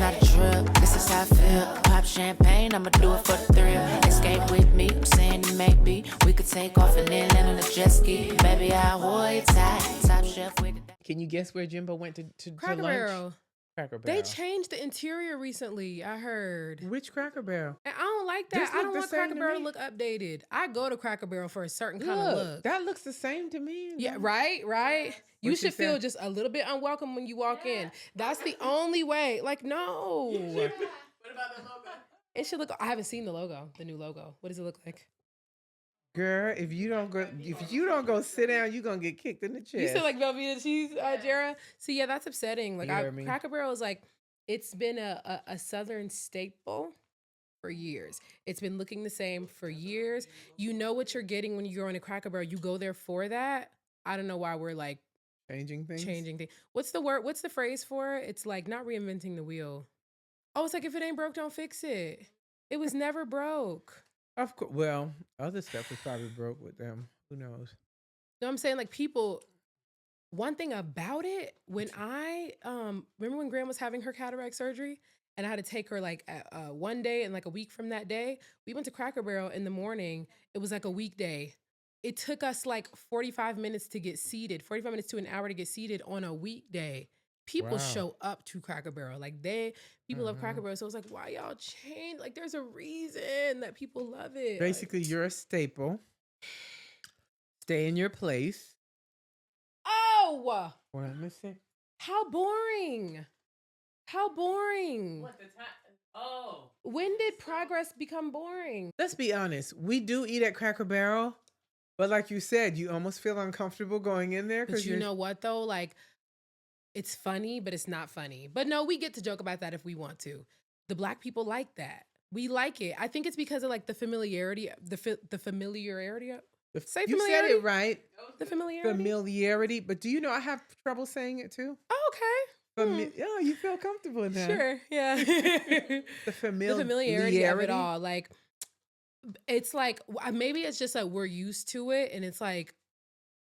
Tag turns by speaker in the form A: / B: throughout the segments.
A: It's not a trip, this is how I feel. Pop champagne, I'ma do it for the thrill. Escape with me, I'm saying it may be. We could take off and then land on a jet ski. Baby, I hold it tight. Top shelf with it.
B: Can you guess where Jimbo went to
C: Cracker
B: lunch?
C: Barrel.
B: Cracker Barrel.
C: They changed the interior recently, I heard.
B: Which Cracker Barrel?
C: And I don't like that.
B: This
C: I
B: look
C: don't
B: the
C: want
B: same
C: Cracker
B: to
C: Barrel to
B: me.
C: look updated. I go to Cracker Barrel for a certain kind of look.
B: That looks the same to me.
C: Yeah, right. You
B: What'd she
C: should feel
B: say?
C: just a little bit unwelcome when you walk in. That's the only way. Like, no.
D: What about the logo?
C: It should look. I haven't seen the logo, the new logo. What does it look like?
B: Girl, if you don't go sit down, you're gonna get kicked in the chest.
C: You said like Velveeta cheese, Jara. So yeah, that's upsetting. Like
B: You heard me.
C: Cracker Barrel is like, it's been a Southern staple for years. It's been looking the same for years. You know what you're getting when you go into Cracker Barrel. You go there for that. I don't know why we're like
B: changing things.
C: What's the word? What's the phrase for it? It's like not reinventing the wheel. Oh, it's like if it ain't broke, don't fix it. It was never broke.
B: Of course. Well, other stuff was probably broke with them. Who knows?
C: No, I'm saying like people. One thing about it, when I remember when Graham was having her cataract surgery, and I had to take her like one day and like a week from that day, we went to Cracker Barrel in the morning. It was like a weekday. It took us like 45 minutes to get seated, 45 minutes to an hour to get seated on a weekday. People
B: Wow.
C: show up to Cracker Barrel. Like people love Cracker Barrel. So it's like, why y'all change? Like there's a reason that people love it.
B: Basically, you're a staple. Stay in your place.
C: Oh,
B: What am I missing?
C: how boring. How boring.
D: What the time? Oh.
C: When did progress become boring?
B: Let's be honest. We do eat at Cracker Barrel, but like you said, you almost feel uncomfortable going in there
C: But
B: because
C: you know what though? Like, it's funny, but it's not funny. But no, we get to joke about that if we want to. The Black people like that. We like it. I think it's because of like the familiarity, the familiarity. Say
B: you said
C: familiarity?
B: it right.
C: The familiarity.
B: Familiarity, but do you know I have trouble saying it too?
C: Oh, okay.
B: Yeah, you feel comfortable in that.
C: Sure. Yeah.
B: The
C: familiarity of it all. Like, it's like maybe it's just like we're used to it, and it's like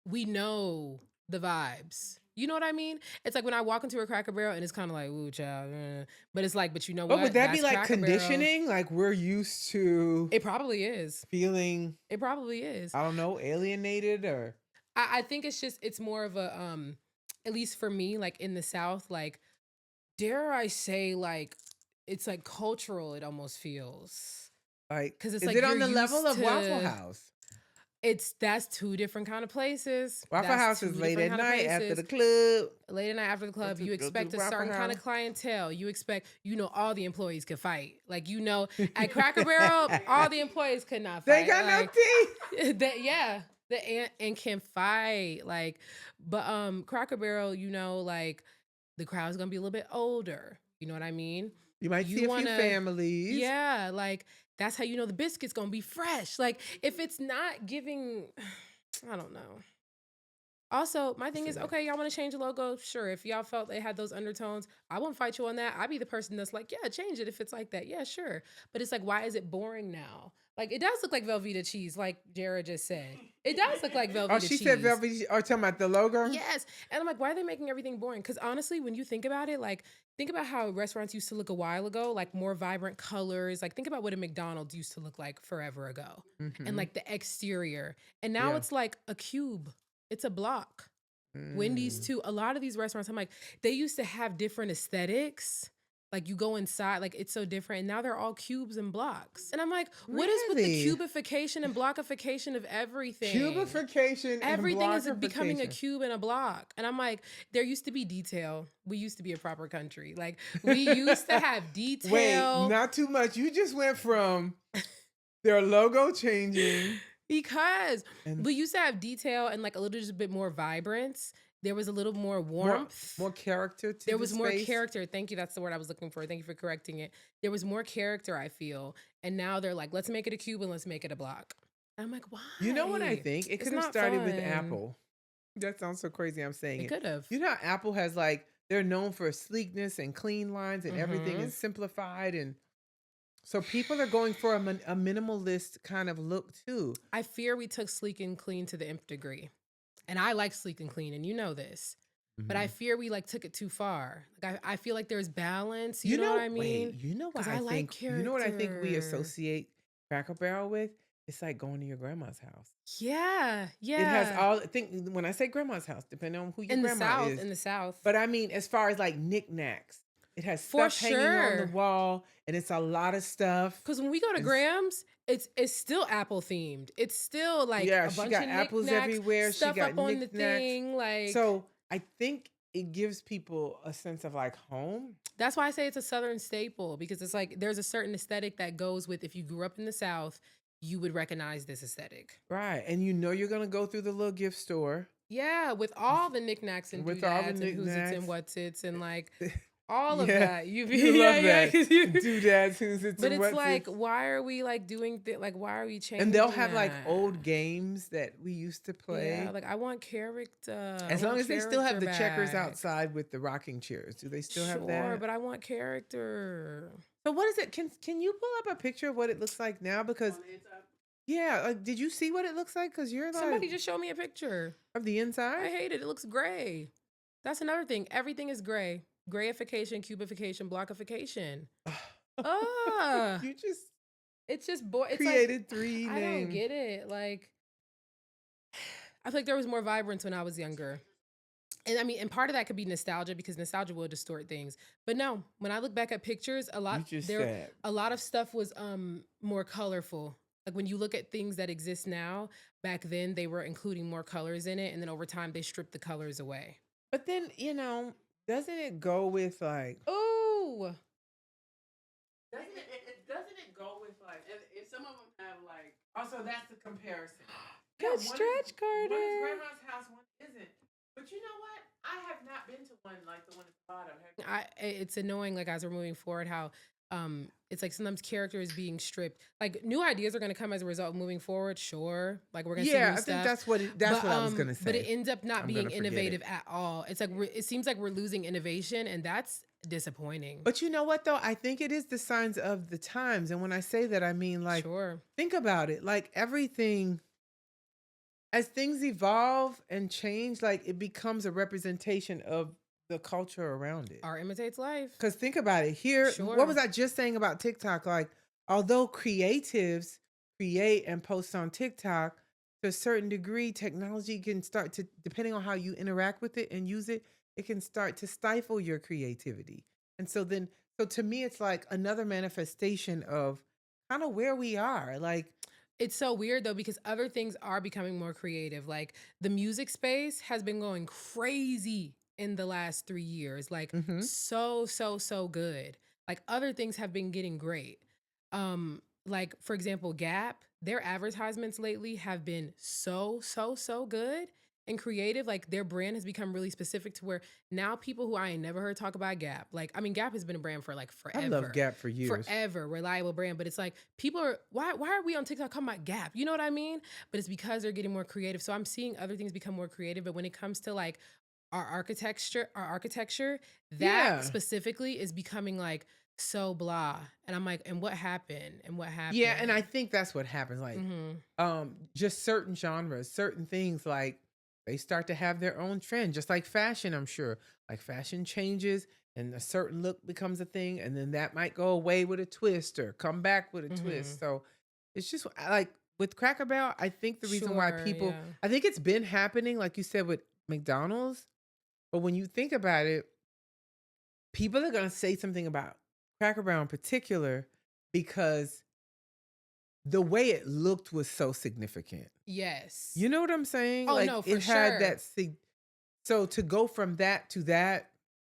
C: we know the vibes. You know what I mean? It's like when I walk into a Cracker Barrel and it's kind of like, ooh, child. But it's like, but you know what?
B: But would that
C: That's
B: be like
C: Cracker Barrel.
B: conditioning? Like we're used to
C: It probably is.
B: feeling,
C: It probably is.
B: I don't know, alienated or.
C: I think it's more of a, at least for me, like in the South, like, dare I say, like, it's like cultural, it almost feels.
B: Like,
C: 'Cause it's
B: is
C: like
B: it on
C: you're
B: the level
C: used
B: of Waffle
C: to-
B: House?
C: That's two different kind of places.
B: Waffle
C: That's
B: House
C: two
B: is late at
C: different kind of
B: night after the
C: places.
B: club.
C: Late at night after the club,
B: to-
C: you
B: go to
C: expect a
B: Waffle
C: certain kind of
B: House.
C: clientele. You expect, all the employees could fight. Like, at Cracker Barrel, all the employees could not fight.
B: They got no
C: like,
B: teeth.
C: and can fight. Like, but Cracker Barrel, like the crowd's gonna be a little bit older. You know what I mean?
B: You might
C: You
B: see a
C: wanna-
B: few families.
C: Yeah, like that's how you know the biscuit's gonna be fresh. Like if it's not giving, I don't know. Also, my thing is, okay, y'all want to change the logo? Sure. If y'all felt they had those undertones, I won't fight you on that. I'd be the person that's like, yeah, change it if it's like that. Yeah, sure. But it's like, why is it boring now? Like, it does look like Velveeta cheese, like Jara just said. It does look like Velveeta
B: Oh,
C: cheese.
B: she said Velvet. Are you talking about the logo?
C: Yes. And I'm like, why are they making everything boring? Because honestly, when you think about it, like, think about how restaurants used to look a while ago, like more vibrant colors. Like, think about what a McDonald's used to look like forever ago. And like the exterior. And now
B: Yeah.
C: it's like a cube. It's a block. Wendy's too. A lot of these restaurants, I'm like, they used to have different aesthetics. Like you go inside, like it's so different. And now they're all cubes and blocks. And I'm like, what is with the
B: Really?
C: cubification and blockification of everything?
B: Cubification.
C: Everything is
B: and
C: becoming a
B: blockification.
C: cube and a block. And I'm like, there used to be detail. We used to be a proper country. Like we used to have detail.
B: Wait, not too much. You just went from their logo changing.
C: Because
B: And-
C: we used to have detail and like a little just bit more vibrance. There was a little more warmth.
B: More character to
C: There
B: the
C: was more
B: space.
C: character. Thank you. That's the word I was looking for. Thank you for correcting it. There was more character, I feel. And now they're like, let's make it a cube and let's make it a block. And I'm like, why?
B: You know what I think? It
C: It's
B: could have
C: not
B: started with
C: fun.
B: Apple. That sounds so crazy. I'm saying
C: It
B: it.
C: could have.
B: You know how Apple has like, they're known for sleekness and clean lines and everything
C: Mhm.
B: is simplified. And so people are going for a minimalist kind of look too.
C: I fear we took sleek and clean to the nth degree. And I like sleek and clean, and you know this. But I
B: Mhm.
C: fear we like took it too far. Like I feel like there's balance.
B: You
C: You know what
B: know,
C: I mean?
B: wait, you know what
C: Because
B: I
C: I like
B: think? You know what I think we
C: character.
B: associate Cracker Barrel with? It's like going to your grandma's house.
C: Yeah,
B: It has
C: yeah.
B: all. Think when I say grandma's house, depending on who your
C: In the
B: grandma
C: South,
B: is.
C: in the South,
B: But I mean, as far as like knickknacks, it has
C: for
B: stuff hanging on the
C: sure.
B: wall, and it's a lot of stuff.
C: Because when we go to
B: And s-
C: Graham's, it's still Apple themed. It's still like
B: yeah,
C: a
B: she
C: bunch
B: got
C: of
B: apples
C: knickknacks,
B: everywhere. She
C: stuff
B: got
C: up on the
B: knickknacks.
C: thing. Like
B: So I think it gives people a sense of like home.
C: that's why I say it's a Southern staple because it's like there's a certain aesthetic that goes with if you grew up in the South, you would recognize this aesthetic.
B: Right. And you know you're gonna go through the little gift store
C: Yeah, with all the knickknacks and
B: with all the
C: doodads and who's its and
B: knickknacks.
C: what's its and like all of
B: Yeah,
C: that. You
B: you
C: yeah,
B: love
C: yeah.
B: that.
C: 'Cause you,
B: Doodads, who's it's
C: but
B: and
C: it's
B: what's
C: like,
B: it's.
C: why are we like doing like why are we
B: And they'll
C: changing
B: have like
C: that?
B: old games that we used to
C: Yeah,
B: play.
C: like I want character. I
B: As long
C: want
B: as they still have
C: character
B: the checkers
C: back.
B: outside with the rocking chairs. Do they still have
C: Sure,
B: that?
C: but I want character.
B: So what is it? Can you pull up a picture of what it looks like now? Because
D: On the inside.
B: yeah, like did you see what it looks like? Because you're like
C: Somebody just showed me a picture.
B: of the
C: I
B: inside.
C: hate it. It looks gray. That's another thing. Everything is gray. Grayification, cubification, blockification. Ah,
B: You just
C: it's just boy. It's like
B: created three
C: I don't
B: names.
C: get it. Like I feel like there was more vibrance when I was younger. And I mean, and part of that could be nostalgia because nostalgia will distort things. But no, when I look back at pictures,
B: You just said.
C: a lot of stuff was more colorful. Like when you look at things that exist now, back then they were including more colors in it, and then over time they stripped the colors away.
B: But then, doesn't it go with like
C: Ooh,
B: doesn't it go with like
D: And some of them have like
B: also that's the comparison.
C: good
B: one
C: stretch,
B: is
C: Carter.
B: grandma's house, one isn't. But you know what? I have not been to one like the one at the bottom.
C: It's annoying like as we're moving forward how it's like sometimes characters being stripped. Like new ideas are going to come as a result of moving forward, sure, like we're going to see
B: Yeah,
C: new
B: I think
C: stuff,
B: that's what I was gonna say.
C: but it ends up not
B: I'm
C: being
B: gonna forget it.
C: innovative at all. It's like it seems like we're losing innovation, and that's disappointing.
B: But you know what though? I think it is the signs of the times. And when I say that, I mean like
C: Sure,
B: think about it. Like everything as things evolve and change, like it becomes a representation of the culture around it.
C: art imitates life.
B: Because think about it. Here, what
C: Sure.
B: was I just saying about TikTok? Like, although creatives create and post on TikTok, to a certain degree, technology can start to, depending on how you interact with it and use it, it can start to stifle your creativity. And so to me, it's like another manifestation of kind of where we are. Like,
C: It's so weird though because other things are becoming more creative. Like the music space has been going crazy in the last 3 years. Like
B: mhm.
C: so good. Like other things have been getting great. Like for example, Gap, their advertisements lately have been so good and creative. Like their brand has become really specific to where now people who I ain't never heard talk about Gap. Like I mean, Gap has been a brand for like
B: I
C: forever.
B: love Gap for years.
C: Forever reliable brand, but it's like people are why are we on TikTok talking about Gap? You know what I mean? But it's because they're getting more creative. So I'm seeing other things become more creative. But when it comes to like our architecture, that
B: Yeah.
C: specifically is becoming like so blah. And I'm like, and what happened? And what happened?
B: Yeah, and I think that's what happens. Like,
C: Mhm.
B: just certain genres, certain things, like they start to have their own trend, just like fashion, I'm sure. Like fashion changes and a certain look becomes a thing, and then that might go away with a twist or come back with a twist.
C: Mhm.
B: So it's just like with Cracker Barrel, I think the reason why
C: Sure,
B: people,
C: yeah.
B: I think it's been happening, like you said, with McDonald's. But when you think about it, people are gonna say something about Cracker Barrel in particular because the way it looked was so significant.
C: Yes.
B: You know what I'm saying?
C: Oh,
B: Like
C: no, for
B: it had
C: sure.
B: that so to go from that to that,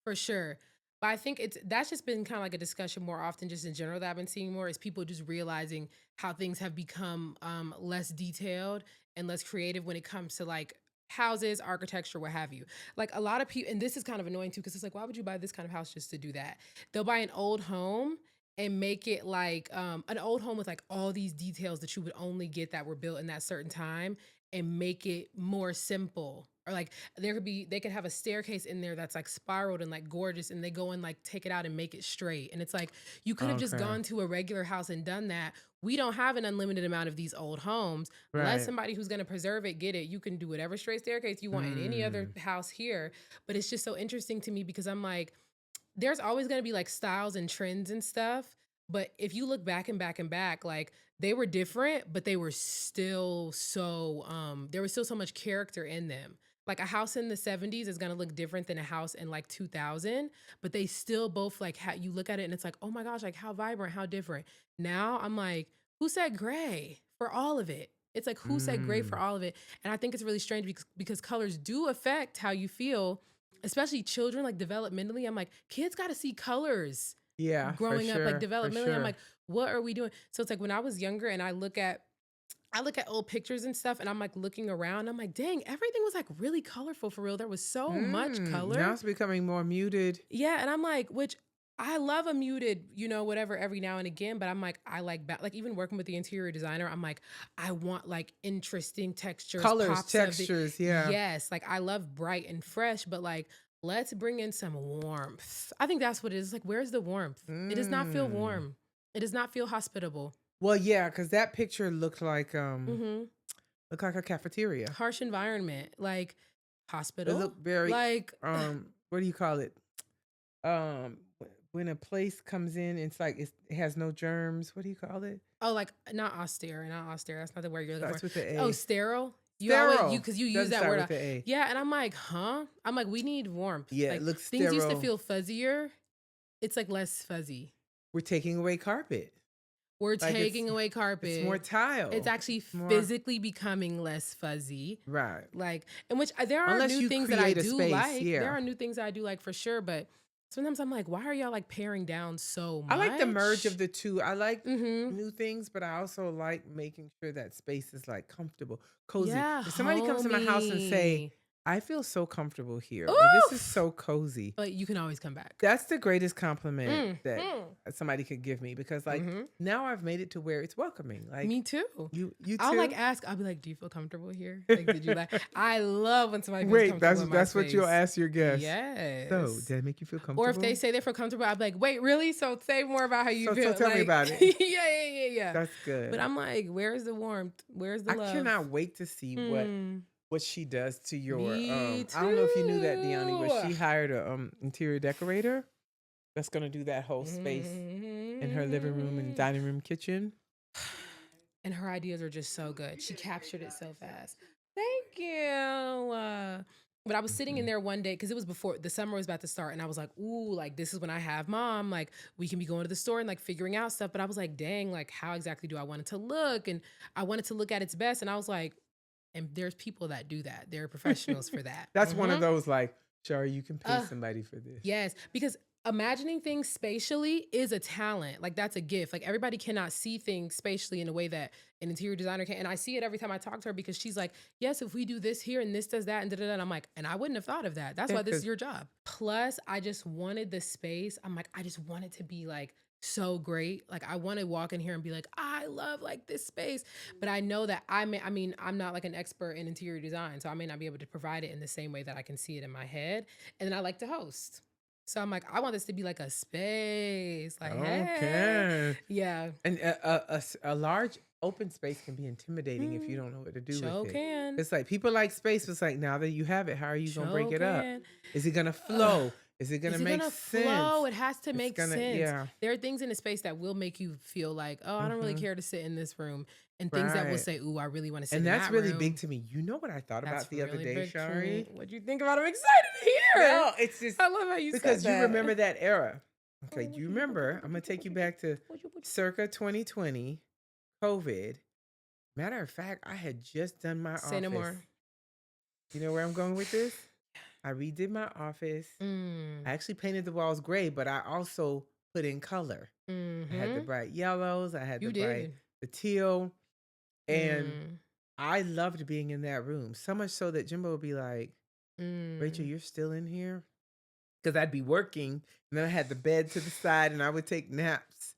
C: For sure. But I think that's just been kind of like a discussion more often, just in general, that I've been seeing more is people just realizing how things have become less detailed and less creative when it comes to like houses, architecture, what have you. Like a lot of people, and this is kind of annoying too, because it's like, why would you buy this kind of house just to do that? They'll buy an old home and make it like an old home with like all these details that you would only get that were built in that certain time. and make it more simple. Or like they could have a staircase in there that's like spiraled and like gorgeous, and they go and like take it out and make it straight. And it's like you could have just
B: Okay.
C: gone to a regular house and done that. We don't have an unlimited amount of these old homes. Let
B: Right.
C: somebody who's gonna preserve it get it. You can do whatever straight staircase you want in any other house here. But it's just so interesting to me because I'm like, there's always going to be like styles and trends and stuff. But if you look back and back and back, like they were different, but they were still so, there was still so much character in them. Like a house in the 70s is going to look different than a house in like 2000, but they still both like, you look at it and it's like, oh my gosh, like how vibrant, how different. Now I'm like, who said gray for all of it? It's like, who said gray for all of it? And I think it's really strange because colors do affect how you feel, especially children, like developmentally. I'm like, kids got to see colors
B: Yeah, for
C: growing up, like
B: sure, for
C: developmentally. I'm
B: sure.
C: like, what are we doing? So it's like when I was younger and I look at old pictures and stuff and I'm like looking around, I'm like, dang, everything was like really colorful for real. There was so much color.
B: Now it's becoming more muted.
C: Yeah, and I'm like, which I love a muted, whatever every now and again, but I'm like, I like like even working with the interior designer, I'm like, I want like interesting textures,
B: Colors,
C: pops
B: textures, yeah.
C: Yes, like I love bright and fresh, but like let's bring in some warmth. I think that's what it is. Like, where's the warmth? It does not feel warm. It does not feel hospitable.
B: Well, yeah, because that picture looked like
C: Mm-hmm.
B: a cafeteria.
C: Harsh environment, like hospital.
B: It looked very
C: like
B: what do you call it? When a place comes in, it's like it has no germs. What do you call it?
C: oh, like not austere. That's not the word you're looking
B: Starts
C: for.
B: with the A.
C: Oh, sterile.
B: Sterile.
C: Because you use
B: Doesn't
C: that
B: start
C: word.
B: with the A.
C: Yeah, and I'm like, huh? I'm like, we need warmth.
B: Yeah,
C: like,
B: it looks
C: things used to
B: sterile.
C: feel fuzzier. It's like less fuzzy.
B: We're taking away carpet.
C: We're
B: Like,
C: taking away carpet.
B: It's more tile.
C: It's actually
B: more-
C: physically becoming less fuzzy.
B: right.
C: Like, in which there are
B: Unless
C: new
B: you
C: things that I
B: create a
C: do
B: space,
C: like.
B: yeah.
C: There are new things that I do like for sure, but sometimes I'm like, why are y'all like paring down so much?
B: I like the merge of the two. I like
C: Mm-hmm.
B: new things, but I also like making sure that space is like comfortable, cozy.
C: Yeah,
B: If somebody comes to my house and say,
C: homey.
B: I feel so comfortable here. Or, this is
C: Oof.
B: so cozy.
C: But you can always come back.
B: That's the greatest compliment that
C: Mhm.
B: somebody could give me because like
C: Mhm.
B: now I've made it to where it's welcoming. Like
C: Me too.
B: you too.
C: I'll like ask. I'll be like, "Do you feel comfortable here? Like, did you like?" I love when somebody feels
B: Wait,
C: comfortable in my
B: that's what you'll
C: space.
B: ask your guests.
C: Yes.
B: So, did that make you feel comfortable?
C: Or if they say they feel comfortable, I'll be like, "Wait, really? So say more about how you
B: So
C: feel."
B: tell me
C: Like,
B: about it.
C: Yeah.
B: That's good.
C: But I'm like, where's the warmth? Where's the
B: I
C: love?
B: cannot wait to see
C: Mm.
B: what she does to your
C: Me
B: I don't know if you knew that, Deani, but she
C: too.
B: hired a interior decorator that's gonna do that whole space in her living room and
C: Mhm.
B: dining room kitchen.
C: And her ideas are just so good. She captured it so fast. Thank you. But I was sitting in there one day because it was before the summer was about to start, and I was like, "Ooh, like this is when I have mom. Like we can be going to the store and like figuring out stuff." But I was like, "Dang, like how exactly do I want it to look?" And I wanted to look at its best, and I was like, "And there's people that do that. There are professionals for that."
B: That's one of
C: Mhm.
B: those like, Shari, you can pay
C: Uh,
B: somebody for this.
C: Yes, because imagining things spatially is a talent. Like that's a gift. Like everybody cannot see things spatially in a way that an interior designer can. And I see it every time I talk to her because she's like, yes, if we do this here and this does that and da-da-da. And I'm like, and I wouldn't have thought of that. That's
B: Yeah,
C: why this is
B: 'cause-
C: your job. Plus, I just wanted the space. I'm like, I just want it to be like so great. Like I want to walk in here and be like, I love like this space. But I know that I'm not like an expert in interior design. So I may not be able to provide it in the same way that I can see it in my head. And then I like to host. So I'm like, I want this to be like a space. Like, hey.
B: Okay.
C: Yeah.
B: And a large open space can be intimidating if you don't know what to do
C: Sure
B: with it.
C: can.
B: It's like people like space. It's like now that you have it, how are you gonna break
C: Sure
B: it up?
C: can.
B: Is it gonna flow? Is it gonna
C: Is it
B: make
C: gonna
B: sense?
C: flow? It has to
B: It's
C: make
B: gonna-
C: sense.
B: yeah.
C: There are things in the space that will make you feel like, oh, I don't really
B: Mhm.
C: care to sit in this room, and things that will
B: Right.
C: say, ooh, I really want to sit
B: And
C: in
B: that's
C: that
B: really
C: room.
B: big to me. You know what I thought
C: That's
B: about the other
C: really
B: day,
C: big to
B: Shari?
C: me. What'd you think about? I'm excited to hear.
B: No, it's just
C: I love how you
B: because
C: said
B: you
C: that.
B: remember that era. Okay,
C: Oh,
B: do you remember? I'm gonna take you back to circa 2020, COVID. Matter of fact, I had just done my
C: Say no
B: office.
C: more.
B: You know where I'm going with this? I redid my office.
C: Mm.
B: I actually painted the walls gray, but I also put in color. I had the
C: Mhm.
B: bright yellows, I had
C: You
B: the bright,
C: did.
B: the teal, and
C: Mm.
B: I loved being in that room. So much so that Jimbo would be like, Rachel,
C: Mm.
B: you're still in here? Because I'd be working, and then I had the bed to the side, and I would take naps.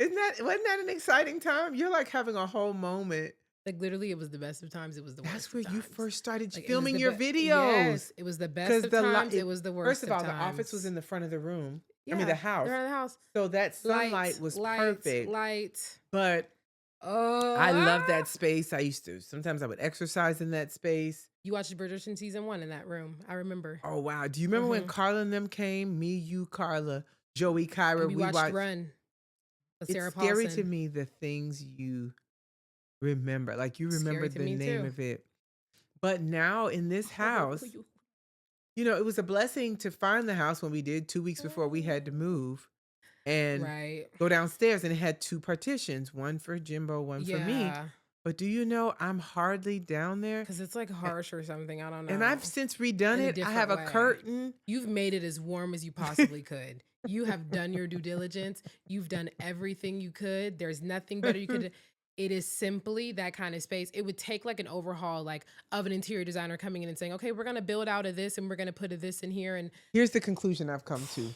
B: Wasn't that an exciting time? You're like having a whole moment
C: Like literally, it was the best of times. It was the worst.
B: That's where
C: of
B: you
C: times.
B: first started
C: Like, it was
B: filming
C: the
B: your videos.
C: Yes, it was the best
B: Because
C: of
B: the
C: times. It was the worst.
B: first of all, the office was
C: times.
B: in the front of the room. I
C: Yeah,
B: mean, the house.
C: around the house.
B: So that sunlight was perfect.
C: Light.
B: But
C: Oh,
B: I love that space. Sometimes I would exercise in that space.
C: You watched Bridgerton season 1 in that room. I remember.
B: Oh, wow. Do you remember when Carla and them came? Me, you, Carla, Joey, Kyra.
C: And we watched Run. With Sarah
B: It's scary
C: Paulson.
B: to me, the things you remember. Like, you remember
C: Scary to
B: the
C: me,
B: name
C: too.
B: of it. But now in this house, it was a blessing to find the house when we did 2 weeks before we had to move and
C: Right.
B: go downstairs, and it had 2 partitions, one for Jimbo, one for me.
C: Yeah.
B: But do you know I'm hardly down there?
C: Because it's like harsh or something. I don't know.
B: And I've since redone
C: In a
B: it. I
C: different
B: have a
C: way.
B: curtain.
C: You've made it as warm as you possibly could. You have done your due diligence. You've done everything you could. There's nothing better you could. It is simply that kind of space. It would take like an overhaul, like of an interior designer coming in and saying, okay, we're going to build out of this and we're going to put a this in here. And
B: Here's the conclusion I've come to.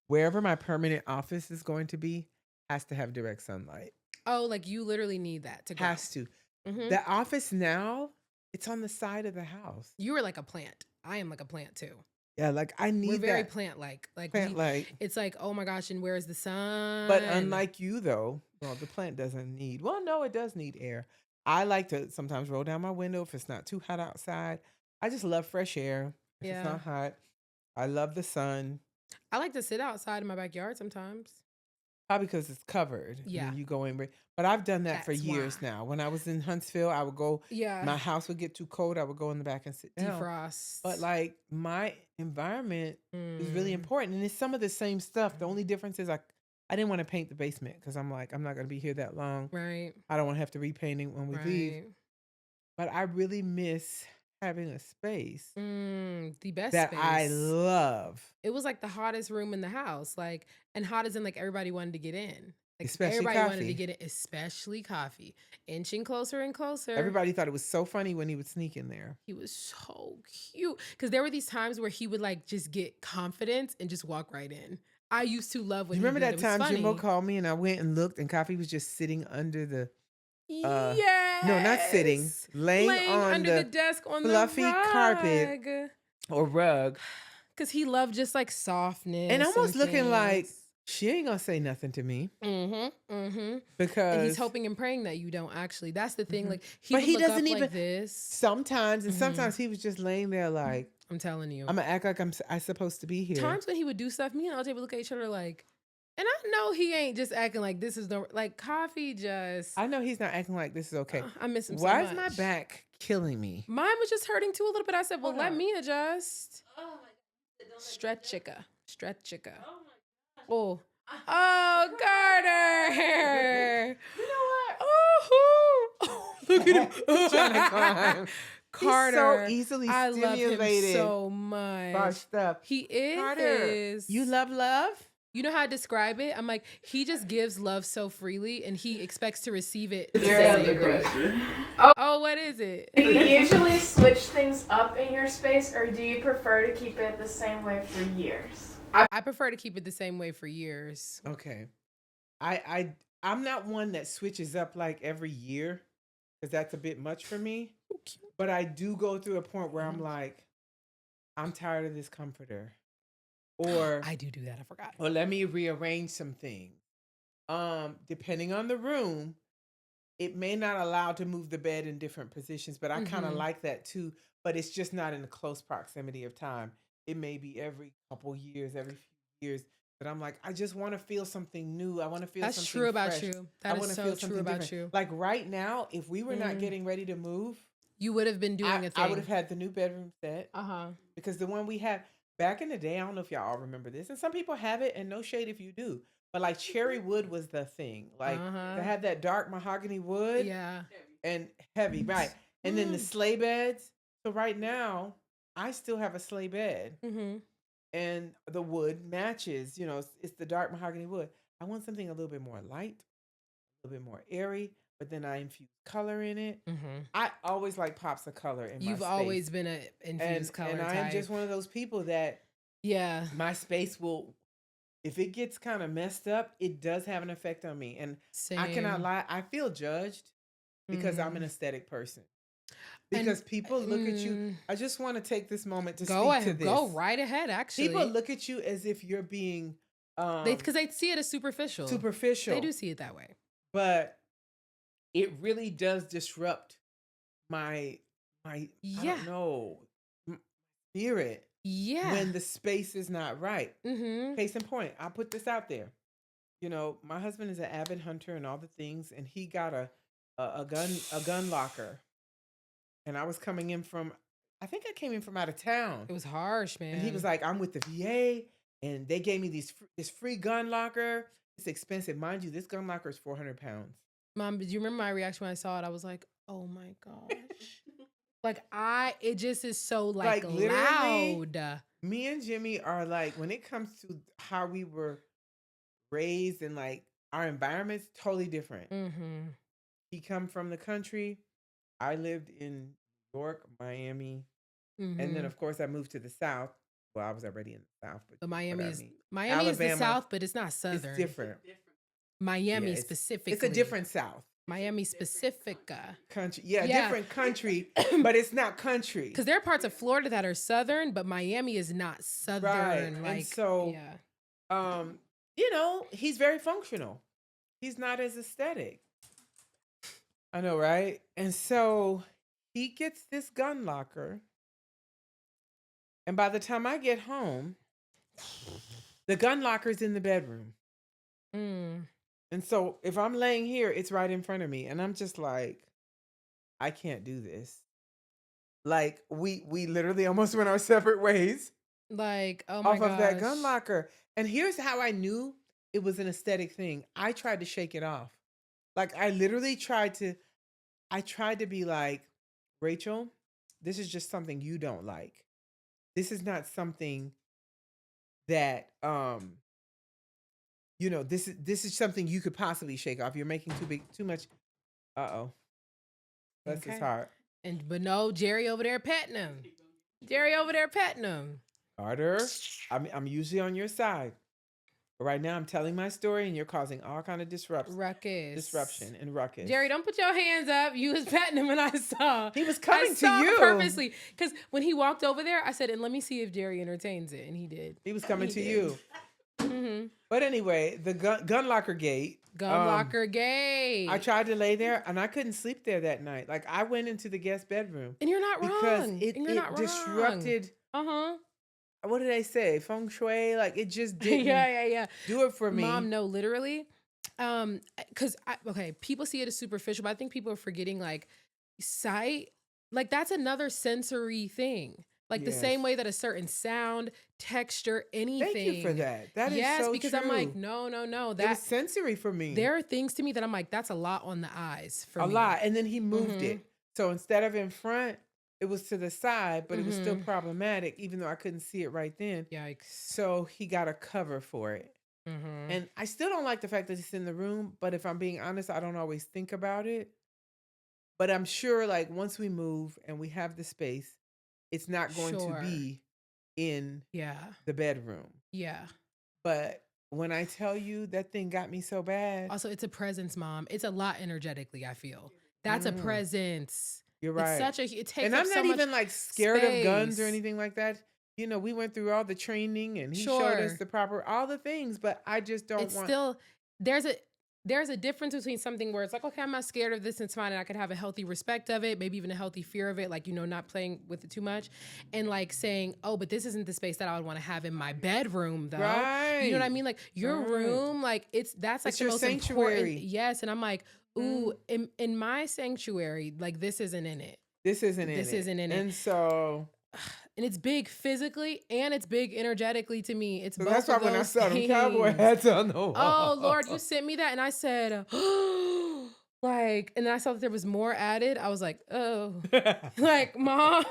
B: Wherever my permanent office is going to be has to have direct sunlight.
C: oh, like you literally need that to go.
B: Has to.
C: Mhm.
B: The office now, it's on the side of the house.
C: You are like a plant. I am like a plant too.
B: Yeah, like I need
C: We're very
B: that
C: plant-like. Like
B: plant-like.
C: it's like, oh my gosh, and where's the sun?
B: But unlike you, though, well, the plant doesn't need. Well, no, it does need air. I like to sometimes roll down my window if it's not too hot outside. I just love fresh air. If
C: Yeah.
B: it's not hot, I love the sun.
C: I like to sit outside in my backyard sometimes.
B: Probably because it's covered. and
C: Yeah.
B: then you go in. But I've done that for
C: That's
B: years
C: why.
B: now. When I was in Huntsville, I would go.
C: Yeah.
B: My house would get too cold. I would go in the back and sit down.
C: Defrost.
B: But like my environment is really
C: Mm.
B: important, and it's some of the same stuff. The only difference is I didn't want to paint the basement because I'm like, I'm not going to be here that long.
C: Right.
B: I don't want to have to repaint it when we leave.
C: Right.
B: But I really miss having a space
C: The best
B: that
C: space.
B: I love.
C: It was like the hottest room in the house. Like, and hot as in like everybody wanted to get in. Like
B: Especially
C: everybody wanted
B: coffee.
C: to get in, especially coffee. Inching closer and closer.
B: Everybody thought it was so funny when he would sneak in there.
C: He was so cute. Because there were these times where he would like just get confidence and just walk right in. I used to love
B: Do
C: when
B: you remember
C: he
B: that
C: did it. It was
B: time Jimbo
C: funny.
B: called me and I went and looked and Coffee was just sitting under the
C: Yes.
B: no, not sitting, laying on
C: under
B: the
C: the desk on
B: fluffy
C: the
B: carpet or rug
C: because he loved just like softness
B: and almost looking like
C: things.
B: she ain't gonna say nothing to me
C: And
B: because
C: he's hoping and praying that you don't actually. That's the thing. Like he,
B: But
C: would
B: he
C: look up
B: doesn't even
C: like this.
B: sometimes and sometimes he was just laying there like
C: I'm telling you.
B: I'm gonna act like I supposed to be here.
C: Times when he would do stuff, me and LJ would look at each other like, and I know he ain't just acting like this is no like Coffee. Just
B: I know he's not acting like this is okay.
C: I miss him.
B: Why
C: so
B: is my
C: much.
B: back killing me?
C: Mine was just hurting too a little bit. I said, well,
D: Hold
C: let
D: up.
C: me adjust.
D: Oh my god. Don't
C: Stretch chicka. Stretch chicka.
D: Oh my god.
C: Oh. Oh, Carter.
B: You know what?
C: Oh, look at him.
B: Trying to climb.
C: Carter.
B: He's so easily
C: I love him
B: stimulated
C: so much.
B: by stuff.
C: He is.
B: Carter, you love love?
C: You know how I describe it? I'm like, he just gives love so freely and he expects to receive it.
D: question.
C: Oh, what is it?
E: Do you usually switch things up in your space, or do you prefer to keep it the same way for years?
C: I prefer to keep it the same way for years.
B: Okay. I'm not one that switches up like every year because that's a bit much for me. But I do go through a point where I'm like, I'm tired of this comforter. Or
C: I do that. I forgot.
B: or let me rearrange some things. Depending on the room, it may not allow to move the bed in different positions, but I kind of like that too. But it's just not in a close proximity of time. It may be every couple years, every few years. But I'm like, I just want to feel something new. I want to feel
C: That's
B: something
C: true about
B: fresh.
C: you.
B: I
C: That
B: wanna
C: is
B: feel
C: so true
B: something
C: about
B: different.
C: you.
B: Like right now, if we were not getting ready to move,
C: You would have been doing a thing.
B: I would have had the new bedroom set
C: Uh-huh.
B: because the one we had back in the day, I don't know if y'all all remember this, and some people have it, and no shade if you do, but like cherry wood was the thing. Like to have that dark mahogany wood
C: Yeah.
B: and heavy, right? And then the sleigh beds. So right now, I still have a sleigh bed,
C: Mm-hmm.
B: and the wood matches. You know, it's the dark mahogany wood. I want something a little bit more light, a little bit more airy, but then I infuse color in it.
C: Mm-hmm.
B: I always like pops of color in my
C: You've
B: space.
C: always been a infused color
B: and
C: type.
B: I am just one of those people that
C: Yeah.
B: my space will, if it gets kind of messed up, it does have an effect on me. And
C: Same.
B: I cannot lie, I feel judged because I'm an aesthetic person. Because people look at you. I just want to take this moment to
C: Go
B: speak to
C: ahead,
B: this.
C: go right ahead. Actually,
B: People look at you as if you're being
C: because they see it as superficial.
B: superficial.
C: They do see it that way.
B: But it really does disrupt my I
C: Yeah.
B: don't know spirit
C: Yeah.
B: when the space is not right.
C: Mm-hmm.
B: Case in point, I'll put this out there. You know, my husband is an avid hunter and all the things, and he got a gun locker. And I was coming in from, I think I came in from out of town,
C: It was harsh, man.
B: and he was like, "I'm with the VA, and they gave me this free gun locker. It's expensive, mind you. This gun locker is 400 pounds."
C: Mom, did you remember my reaction when I saw it? I was like, oh my gosh. Like it just is so like
B: literally,
C: loud.
B: Me and Jimmy are like, when it comes to how we were raised and like our environment's totally different.
C: Mm-hmm.
B: He come from the country. I lived in New York, Miami, and then of course I moved to the South. Well, I was already in the South, but
C: But Miami
B: what I
C: is
B: mean.
C: Miami is the
B: Alabama,
C: South, but it's not Southern.
B: It's different.
C: Miami
B: Yeah,
C: specifically.
B: It's a different South.
C: Miami specific.
B: Country. Yeah,
C: Yeah.
B: different country, but it's not country.
C: Because there are parts of Florida that are Southern, but Miami is not Southern.
B: Right.
C: Like,
B: And so,
C: yeah.
B: You know, he's very functional. He's not as aesthetic. I know, right? And so he gets this gun locker. And by the time I get home, the gun locker's in the bedroom.
C: Mm.
B: And so if I'm laying here, it's right in front of me. And I'm just like, I can't do this. Like we literally almost went our separate ways
C: Like, oh my
B: off of that gun
C: gosh.
B: locker. And here's how I knew it was an aesthetic thing. I tried to shake it off. Like I literally tried to be like, Rachel, this is just something you don't like. This is not something that you know, this is something you could possibly shake off. You're making too much. Uh-oh. Bless his
C: Okay.
B: heart.
C: But no, Jerry over there petting him. Jerry over there petting him.
B: Carter, I'm usually on your side. But right now I'm telling my story and you're causing all kind of disruption and ruckus.
C: Jerry, don't put your hands up. You was petting him and I saw.
B: He was coming to you.
C: Purposely. Because when he walked over there, I said, and let me see if Jerry entertains it. And he did.
B: He was coming to
C: did.
B: you.
C: Mm-hmm.
B: But anyway, the gun locker gate.
C: Locker gate.
B: I tried to lay there and I couldn't sleep there that night. Like I went into the guest bedroom.
C: And you're not
B: because
C: wrong.
B: it disrupted. What did they say? Feng shui? Like it just didn't do it for me.
C: Mom, no, literally. Because people see it as superficial, but I think people are forgetting like sight. Like that's another sensory thing. Like the same way that a certain sound, texture, anything.
B: Thank you for that. That is so
C: because
B: true.
C: I'm like, no.
B: That's sensory for me.
C: There are things to me that I'm like, that's a lot on the eyes for me.
B: A lot. And then he moved it. So instead of in front, it was to the side, but it was still problematic, even though I couldn't see it right then.
C: Yikes.
B: So he got a cover for it. And I still don't like the fact that it's in the room, but if I'm being honest, I don't always think about it. But I'm sure like once we move and we have the space, it's not going to be in the bedroom.
C: Yeah.
B: But when I tell you that thing got me so bad.
C: Also, it's a presence, Mom. It's a lot energetically, I feel. That's a presence.
B: You're right.
C: It's it takes
B: and
C: up
B: I'm
C: so
B: not
C: much
B: even like scared of guns or
C: space.
B: anything like that. You know, we went through all the training and he showed us the proper, all the things, but I just don't want.
C: Still, there's a difference between something where it's like, okay, I'm not scared of this, it's fine, and I could have a healthy respect of it, maybe even a healthy fear of it, like, you know, not playing with it too much, and like saying, oh, but this isn't the space that I would want to have in my bedroom, though.
B: Right.
C: You know what I mean? Like your room, like that's like
B: It's
C: the
B: your
C: most
B: sanctuary.
C: important. Yes, and I'm like, ooh, in my sanctuary, like this isn't in it.
B: This isn't in it. And so.
C: And it's big physically and it's big energetically to me. It's both
B: that's why
C: of
B: when I
C: those
B: saw them
C: things.
B: cowboy hats on the wall.
C: Oh Lord, you sent me that and I said, like, and then I saw that there was more added. I was like, oh, like Mom.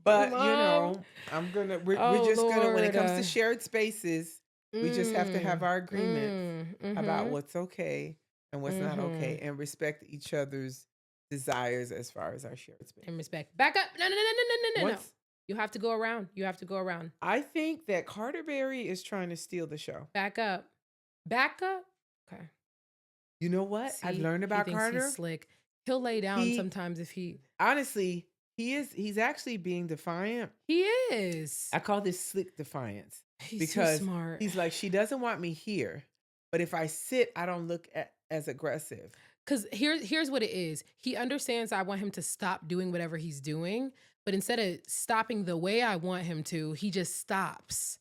B: But
C: Mom.
B: you know, we're just gonna, when it comes to shared spaces, we just have to have our agreements about what's okay and what's not okay, and respect each other's desires as far as our shared space.
C: And respect. Back up. No. You have to go around.
B: I think that Carter Berry is trying to steal the show.
C: Back up. Okay.
B: You know what?
C: See,
B: I've learned about
C: he thinks
B: Carter.
C: He's slick. He'll lay down
B: He-
C: sometimes if
B: Honestly, he's actually being defiant.
C: he is.
B: I call this slick defiance
C: He's
B: because
C: too smart.
B: he's like, she doesn't want me here, but if I sit, I don't look as aggressive.
C: Because here's what it is. He understands I want him to stop doing whatever he's doing, but instead of stopping the way I want him to, he just stops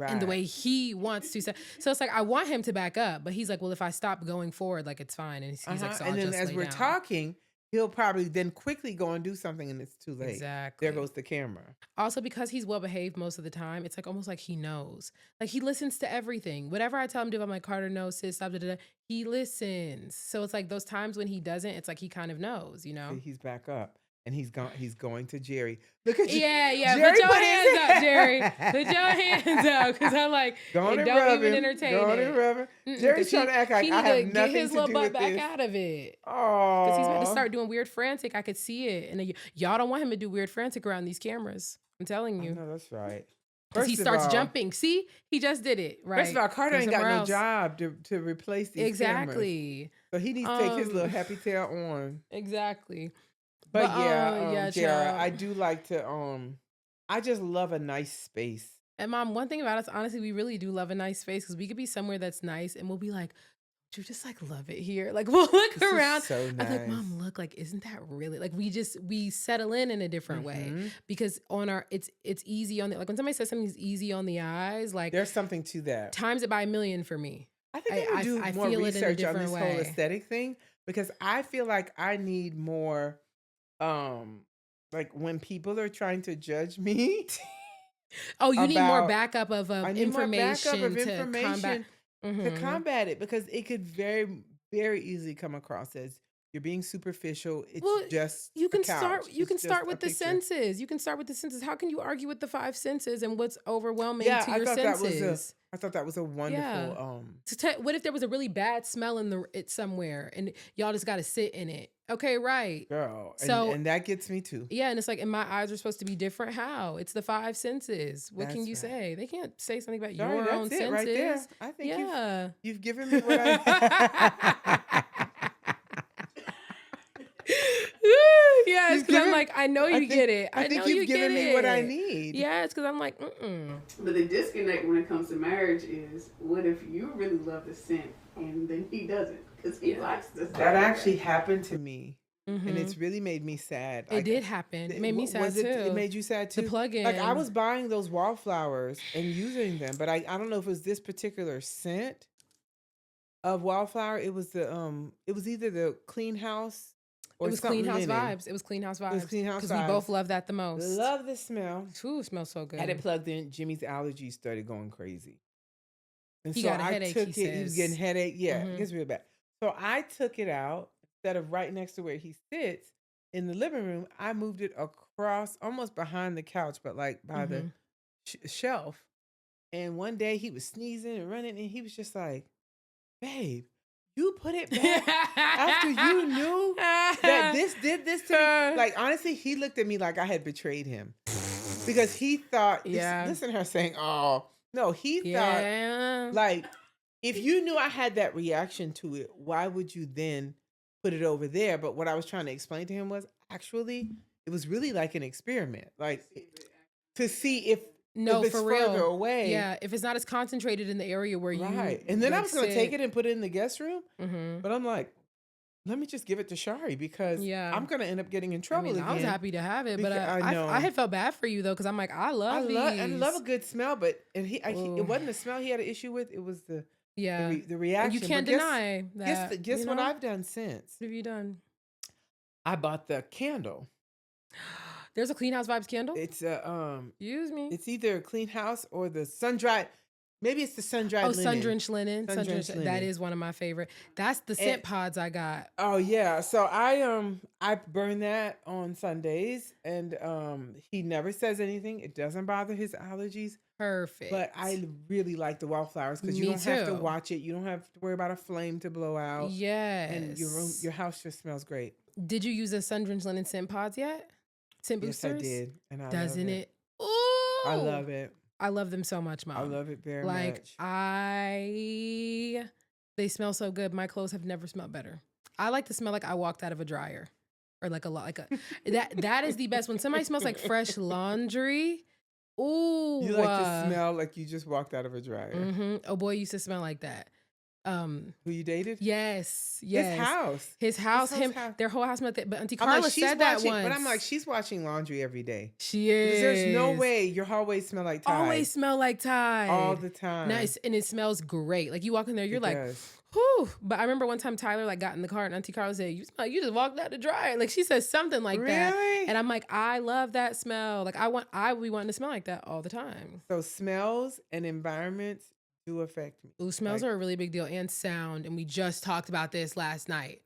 C: in the way he wants to. So it's like I want him to back up, but he's like, well, if I stop going forward, like it's fine. And he's like, so I'll
B: And then
C: just
B: as
C: lay
B: we're
C: down.
B: talking, he'll probably then quickly go and do something, and it's too late.
C: Exactly.
B: There goes the camera.
C: Also, because he's well behaved most of the time, it's like almost like he knows. Like he listens to everything. Whatever I tell him to do, I'm like, Carter, no, sis, stop, da, da, da. He listens. So it's like those times when he doesn't, it's like he kind of knows, you know?
B: See, he's back up. And he's going to Jerry. Look at you.
C: Yeah.
B: Jerry
C: Put your
B: put his
C: hands
B: hand-
C: up, Jerry. Put your hands up. Because I'm like,
B: Go on
C: it
B: and
C: don't
B: rub
C: even
B: him.
C: entertain
B: Go on
C: it.
B: and rub him.
C: Mm-mm,
B: Jerry's
C: 'cause
B: trying to act like
C: he
B: I
C: need
B: have
C: to get
B: nothing
C: his
B: to
C: little
B: do
C: butt
B: with
C: back
B: this.
C: out of it.
B: Oh,
C: Because he's about to start doing weird frantic. I could see it. And then y'all don't want him to do weird frantic around these cameras. I'm telling you.
B: No, that's right.
C: Because he
B: First of
C: starts
B: all-
C: jumping. See? He just did it. Right.
B: First of all, Carter
C: Go
B: ain't got
C: somewhere
B: no
C: else.
B: job to replace these cameras.
C: Exactly.
B: So he needs to take his little
C: Um,
B: happy tail on.
C: Exactly.
B: But
C: yeah,
B: Jara,
C: child.
B: I do like to I just love a nice space.
C: And Mom, one thing about us, honestly, we really do love a nice space because we could be somewhere that's nice and we'll be like, do you just like love it here? Like we'll look
B: This is
C: around.
B: so
C: I'm like,
B: nice.
C: Mom, look, like, isn't that really like we settle in a different way
B: Mhm.
C: because on our it's easy on the like when somebody says something's easy on the eyes, like
B: There's something to that.
C: times it by a million for me.
B: I think I do
C: I
B: more
C: feel it in a
B: research on
C: different
B: this whole
C: way.
B: aesthetic thing because I feel like I need more like when people are trying to judge me.
C: Oh, you need more
B: About-
C: backup of
B: I need more
C: information
B: backup of
C: to
B: information
C: combat.
B: to
C: Mhm.
B: combat it because it could very, very easily come across as you're being superficial. It's
C: Well,
B: just
C: You
B: a
C: can
B: couch.
C: start. You
B: It's
C: can
B: just
C: start
B: a
C: with the
B: picture.
C: senses. You can start with the senses. How can you argue with the five senses and what's overwhelming
B: Yeah,
C: to
B: I
C: your
B: thought that was
C: senses?
B: I thought that was a wonderful.
C: What if there was a really bad smell in it somewhere and y'all just got to sit in it? Okay, right.
B: Girl,
C: So-
B: and that gets me too.
C: Yeah, and it's like, and my eyes are supposed to be different. How? It's the five senses. What can
B: That's
C: you
B: right.
C: say? They can't say something about
B: Sorry,
C: your
B: that's
C: own
B: it
C: senses.
B: right there. I think
C: Yeah.
B: you've given me what I.
C: Yeah, it's
B: You've
C: because I'm
B: given-
C: like, I know you get it.
B: I think
C: know
B: you've
C: you
B: given
C: get
B: me what I
C: it.
B: need.
C: Yeah, it's because I'm like, mm-mm.
D: But the disconnect when it comes to marriage is, what if you really love the scent and then he doesn't because he likes the scent?
B: That actually happened to me, and
C: Mhm.
B: it's really made me sad.
C: It did happen. It made me sad too.
B: It made you sad too.
C: The plug-in.
B: Like I was buying those wallflowers and using them, but I don't know if it was this particular scent of wallflower. It was it was either the Clean House or
C: It was
B: something
C: Clean House
B: Linen.
C: vibes. It was Clean House vibes.
B: was Clean House
C: Because we
B: vibes.
C: both love that the most.
B: Love the smell.
C: Ooh, it smells so good.
B: Had it plugged in, Jimmy's allergies started going crazy. And
C: He
B: so
C: got a
B: I
C: headache,
B: took
C: he
B: it. He was
C: says.
B: getting headache. Yeah,
C: Mhm.
B: it gets real bad. So I took it out instead of right next to where he sits in the living room. I moved it across, almost behind the couch, but like by the shelf. And one day he was sneezing and running, and he was just like, "Babe, you put it back after you knew that this did this to me." Like honestly, he looked at me like I had betrayed him because he thought.
C: Yeah.
B: Listen to her saying, "Oh no," he thought
C: Yeah.
B: like if you knew I had that reaction to it, why would you then put it over there? But what I was trying to explain to him was actually it was really like an experiment, like to see if
C: No,
B: it's
C: for
B: further
C: real.
B: away.
C: Yeah, if it's not as concentrated in the area where you
B: Right. And then I was gonna take it and put it in the guest room,
C: Mm-hmm.
B: but I'm like, let me just give it to Shari because
C: Yeah.
B: I'm gonna end up getting in
C: I
B: trouble
C: mean,
B: again.
C: I was happy to have it, but
B: Because I know.
C: I had felt bad for you though, because I'm like, I love these.
B: I love a good smell, but it
C: Ooh.
B: wasn't the smell he had an issue with. It was the
C: Yeah,
B: the
C: and
B: reaction.
C: you can't
B: But guess-
C: deny that.
B: Guess
C: you
B: what
C: know?
B: I've done since?
C: What have you done?
B: I bought the candle.
C: There's a Clean House Vibes candle.
B: It's a
C: Excuse me.
B: it's either a Clean House or the sun dried. Maybe it's the sun dried.
C: Oh,
B: linen.
C: sun drenched linen.
B: Sun-drenched
C: That
B: linen.
C: is one of my favorite. That's the scent pods I got.
B: Oh yeah, so I burn that on Sundays, and he never says anything. It doesn't bother his allergies,
C: Perfect.
B: but I really like the wallflowers because you
C: Me
B: don't have to
C: too.
B: watch it. You don't have to worry about a flame to blow out.
C: yes.
B: And your house just smells great.
C: Did you use the sun drenched linen scent pods yet? Scent
B: Yes, I
C: boosters.
B: did, and I
C: Doesn't
B: love
C: it? Ooh,
B: I love it.
C: I love them so much, Mom.
B: I love it very
C: like
B: much.
C: they smell so good. My clothes have never smelled better. I like to smell like I walked out of a dryer, or like a lot like a that is the best when somebody smells like fresh laundry. Ooh,
B: You like to smell like you just walked out of a dryer.
C: Mm-hmm. Oh boy, used to smell like that.
B: Who you dated?
C: Yes. His house, their whole house smelled that. But Auntie Carla said that once.
B: But I'm like, she's watching laundry every day.
C: She is.
B: Because there's no way your hallways smell like Tide.
C: Always smell like Tide.
B: All the time.
C: Nice, and it smells great. Like you walk in there, you're
B: It
C: like,
B: does.
C: whew. But I remember one time Tyler like got in the car and Auntie Carla said, "You smell like you just walked out the dryer." Like she says something like that,
B: Really?
C: and I'm like, I love that smell. Like I would be wanting to smell like that all the time.
B: So smells and environments do affect me.
C: Ooh, smells
B: Like-
C: are a really big deal, and sound. And we just talked about this last night.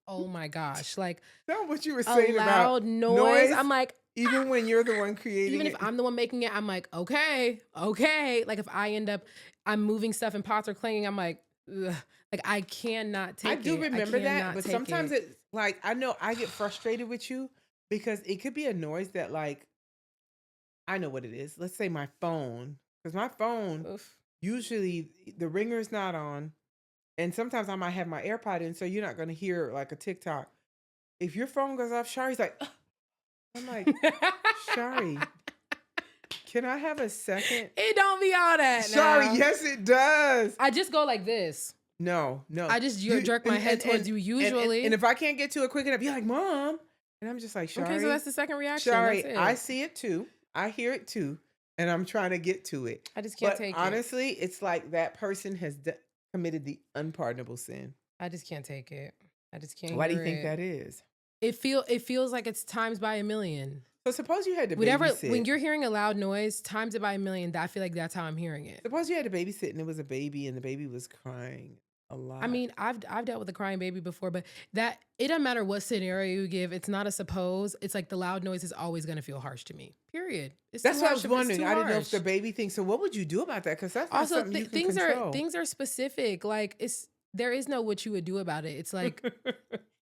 C: Oh my gosh. Like
B: That's what you were
C: a
B: saying about
C: loud noise. I'm like,
B: even when you're the one creating
C: even
B: it.
C: if I'm the one making it, I'm like, okay. Like if I end up, I'm moving stuff and pots are clanging, I'm like, ugh. Like I cannot take it.
B: I do remember that,
C: cannot
B: but
C: take
B: sometimes
C: it.
B: it's like, I know I get frustrated with you because it could be a noise that like, I know what it is. Let's say my phone, because my phone,
C: Oof.
B: usually the ringer's not on. And sometimes I might have my AirPod in, so you're not going to hear like a TikTok. If your phone goes off, Shari's like, ugh. I'm like, Shari, can I have a second?
C: It don't be all that.
B: Shari,
C: now.
B: yes, it does.
C: I just go like this.
B: No.
C: I just jerk my head towards you usually.
B: And if I can't get to it quick enough, you're like, Mom. And I'm just like, Shari.
C: Okay, so that's the second reaction.
B: Shari,
C: That's it.
B: I see it too. I hear it too. And I'm trying to get to it.
C: I just can't
B: But
C: take it.
B: honestly, it's like that person has committed the unpardonable sin.
C: I just can't take it. I just can't.
B: Why do you
C: hear
B: think
C: it.
B: that is?
C: It feels like it's times by a million.
B: So suppose you had to
C: Whatever,
B: babysit.
C: when you're hearing a loud noise, times it by a million. I feel like that's how I'm hearing it.
B: Suppose you had to babysit and it was a baby and the baby was crying a lot.
C: I mean, I've dealt with a crying baby before, but that it doesn't matter what scenario you give. It's not a suppose. It's like the loud noise is always going to feel harsh to me. Period. It's
B: that's
C: too
B: what I
C: harsh
B: was
C: if it's
B: wondering.
C: too
B: I didn't know if
C: harsh.
B: the baby thinks. So what would you do about that? Because that's not
C: Also
B: something you can control.
C: things are specific. Like there is no what you would do about it. It's like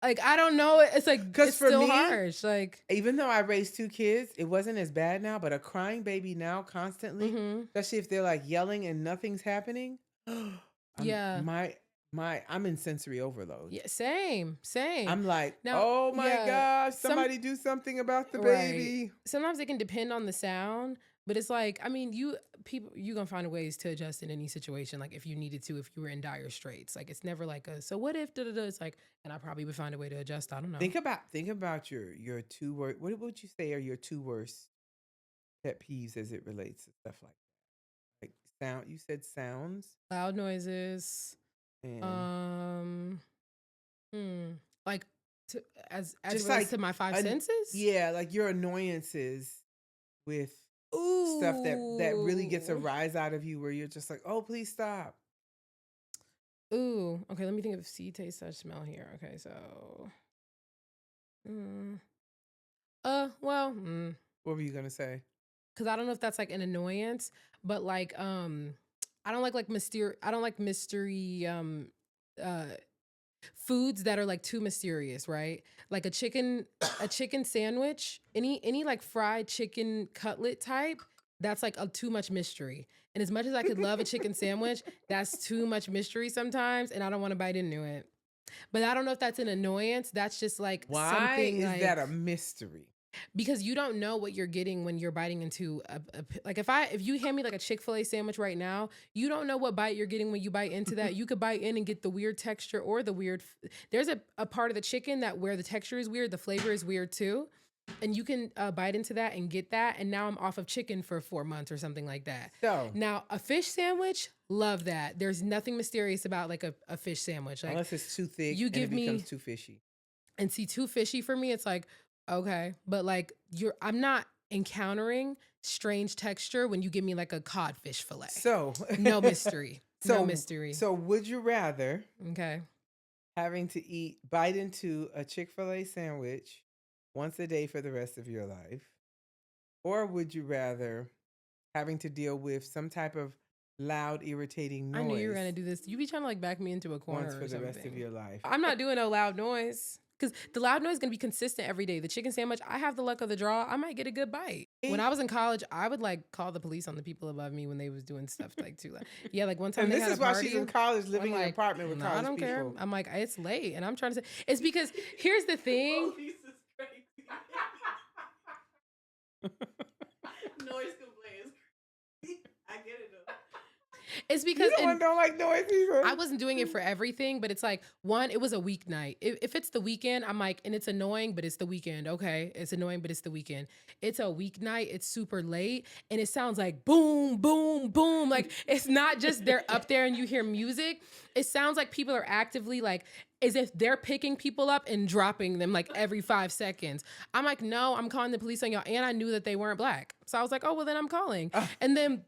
C: like I don't know. It's like
B: 'Cause
C: it's
B: for
C: still
B: me,
C: harsh. Like
B: Even though I raised 2 kids, it wasn't as bad now. But a crying baby now constantly, especially if they're like yelling and nothing's happening.
C: Yeah.
B: I'm in sensory overload.
C: yeah, same.
B: I'm like,
C: Now,
B: oh my
C: yeah,
B: gosh, somebody do something about the
C: Right.
B: baby.
C: Sometimes it can depend on the sound, but it's like, I mean, you gonna find ways to adjust in any situation. Like if you needed to, if you were in dire straits, like it's never like so what if da-da-da? It's like, and I probably would find a way to adjust. I don't know.
B: Think about your 2 worst. What would you say are your 2 worst pet peeves as it relates to stuff like that? Like sound. You said sounds
C: Loud noises.
B: and
C: Like as
B: Just
C: it relates
B: like
C: to my 5 senses.
B: yeah, like your annoyances with stuff that really gets a
C: Ooh.
B: rise out of you, where you're just like, oh, please stop.
C: Ooh. Okay. Let me think of see, taste, touch, smell here. Okay. So. Well.
B: What were you gonna say?
C: Because I don't know if that's like an annoyance, but like I don't like mystery foods that are like too mysterious, right? Like a chicken sandwich, any like fried chicken cutlet type, that's like too much mystery. And as much as I could love a chicken sandwich, that's too much mystery sometimes, and I don't want to bite into it. But I don't know if that's an annoyance. That's just like
B: Why
C: something
B: is
C: like,
B: that a mystery?
C: because you don't know what you're getting when you're biting into like if you hand me like a Chick-fil-A sandwich right now, you don't know what bite you're getting when you bite into that. You could bite in and get the weird texture or the weird there's a part of the chicken that where the texture is weird, the flavor is weird too. And you can bite into that and get that, and now I'm off of chicken for 4 months or something like that.
B: So
C: Now a fish sandwich, love that. There's nothing mysterious about like a fish sandwich. Like
B: unless it's too thick,
C: you
B: and
C: give
B: it
C: me-
B: becomes too fishy.
C: and see too fishy for me, it's like, okay, but like I'm not encountering strange texture when you give me like a codfish fillet.
B: So
C: No mystery. No mystery.
B: So would you rather
C: Okay.
B: having to bite into a Chick-fil-A sandwich once a day for the rest of your life, or would you rather having to deal with some type of loud, irritating noise
C: I knew you were gonna do this. You be trying to like back me into a corner
B: once
C: or
B: for the
C: something.
B: rest of your life?
C: I'm not doing no loud noise. Because the loud noise is going to be consistent every day. The chicken sandwich, I have the luck of the draw. I might get a good bite. When I was in college, I would like call the police on the people above me when they was doing stuff like too loud. Yeah, like one time
B: And
C: they
B: this
C: had
B: is
C: a
B: why
C: party.
B: she's in college, living
C: I'm
B: in an
C: like,
B: apartment with
C: "No,
B: college
C: I don't care.
B: people.
C: I'm like, it's late. And I'm trying to say, it's because here's the thing.
D: Police is crazy. Noise complaint is crazy. I get it though.
C: It's because
B: You don't like noise either.
C: I wasn't doing it for everything, but it's like, one, it was a weeknight. If it's the weekend, I'm like, and it's annoying, but it's the weekend. Okay. It's annoying, but it's the weekend. It's a weeknight. It's super late. And it sounds like boom, boom, boom. Like it's not just they're up there and you hear music. It sounds like people are actively like, as if they're picking people up and dropping them like every 5 seconds. I'm like, no, I'm calling the police on y'all. And I knew that they weren't black. So I was like, oh, well, then I'm calling. And then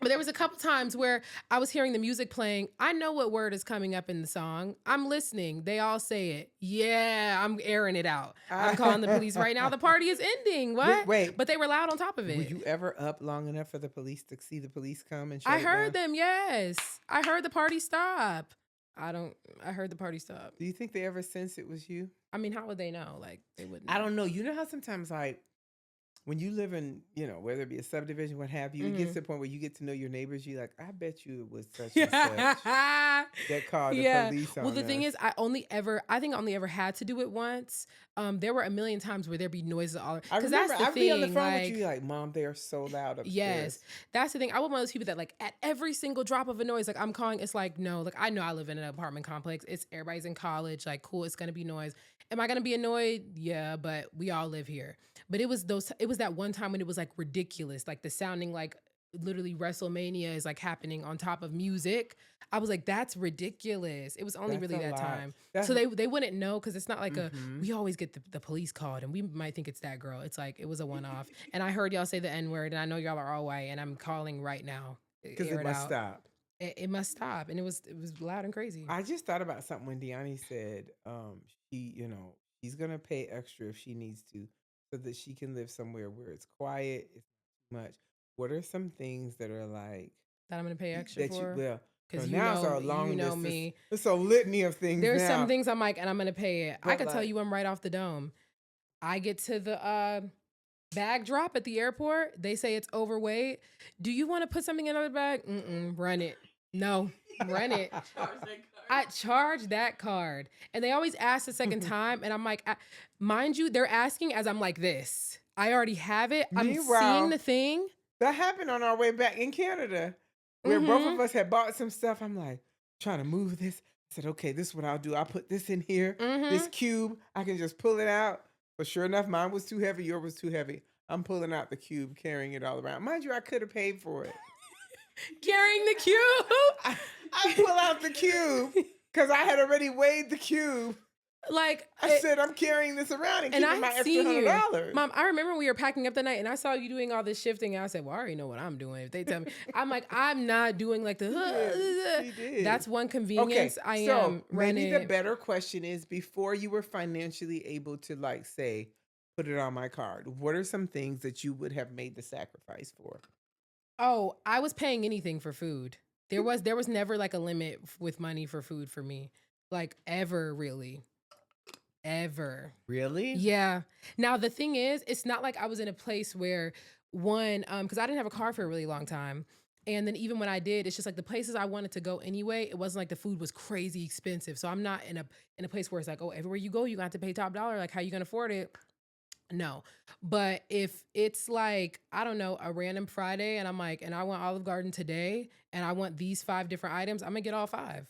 C: but there was a couple times where I was hearing the music playing. I know what word is coming up in the song. I'm listening. They all say it. Yeah, I'm airing it out. I'm calling the police right now. The party is ending. What?
B: Wait.
C: But they were loud on top of it.
B: Were you ever up long enough for the police to see the police come and shut
C: I
B: it
C: heard
B: down?
C: them, yes. I heard the party stop. I heard the party stop.
B: Do you think they ever sensed it was you?
C: I mean, how would they know? Like, they wouldn't.
B: I don't know. You know how sometimes like when you live in, whether it be a subdivision, what have you, it gets to the point where you get to know your neighbors. You like, I bet you it was such and such that called the police on
C: Well, the thing
B: us.
C: is, I only ever had to do it once. There were a million times where there'd be noises all around.
B: I
C: Because
B: remember
C: that's the
B: I'd
C: thing.
B: be on the phone
C: like,
B: with you like, Mom, they are so loud upstairs.
C: yes, that's the thing. I was one of those people that like at every single drop of a noise, like I'm calling. It's like no, like I know I live in an apartment complex. It's everybody's in college. Like cool, it's gonna be noise. Am I gonna be annoyed? Yeah, but we all live here. But it was that one time when it was like ridiculous, like the sounding like literally WrestleMania is like happening on top of music. I was like, that's ridiculous. It was only
B: That's
C: really
B: a
C: that
B: lot.
C: time.
B: That's-
C: So they wouldn't know because it's not like
B: Mhm.
C: we always get the police called and we might think it's that girl. It's like, it was a one-off. And I heard y'all say the N-word and I know y'all are all white and I'm calling right now.
B: Because
C: Air
B: it must
C: out.
B: stop.
C: It must stop. And it was loud and crazy.
B: I just thought about something when Deani said she's gonna pay extra if she needs to so that she can live somewhere where it's quiet, it's not too much. What are some things that are like
C: That I'm going to pay extra
B: that you
C: for.
B: well
C: Because
B: so now it's a long
C: you know
B: list.
C: me.
B: It's a litany of things.
C: There's
B: now.
C: some things I'm like, and I'm going to pay it. I
B: But
C: could tell
B: like-
C: you I'm right off the dome. I get to the bag drop at the airport. They say it's overweight. Do you want to put something in another bag? Run it. No, run it. I charge that card. And they always ask the second time. And I'm like, mind you, they're asking as I'm like this. I already have it. I'm
B: Meanwhile,
C: seeing the thing.
B: That happened on our way back in Canada, where both
C: Mhm.
B: of us had bought some stuff. I'm like, trying to move this. I said, okay, this is what I'll do. I'll put this in here, this cube. I can just pull it out. But sure enough, mine was too heavy. Yours was too heavy. I'm pulling out the cube, carrying it all around. Mind you, I could have paid for it.
C: Carrying the cube.
B: I pull out the cube because I had already weighed the cube.
C: Like
B: I said, I'm carrying this around and
C: and
B: keeping my
C: I
B: extra
C: see you,
B: $100.
C: Mom. I remember we were packing up that night, and I saw you doing all this shifting. And I said, "Well, I already know what I'm doing." If they tell me, I'm like, I'm not doing like the.
B: She did.
C: That's one
B: Okay,
C: convenience I
B: so
C: am running.
B: maybe the better question is before you were financially able to like say, put it on my card. What are some things that you would have made the sacrifice for?
C: Oh, I was paying anything for food. There was never like a limit with money for food for me, like ever really. Ever.
B: Really?
C: Yeah. Now the thing is, it's not like I was in a place where because I didn't have a car for a really long time. And then even when I did, it's just like the places I wanted to go anyway, it wasn't like the food was crazy expensive. So I'm not in a place where it's like, oh, everywhere you go, you got to pay top dollar. Like, how you gonna afford it? No. But if it's like, I don't know, a random Friday and I'm like, and I want Olive Garden today and I want these 5 different items, I'm gonna get all 5.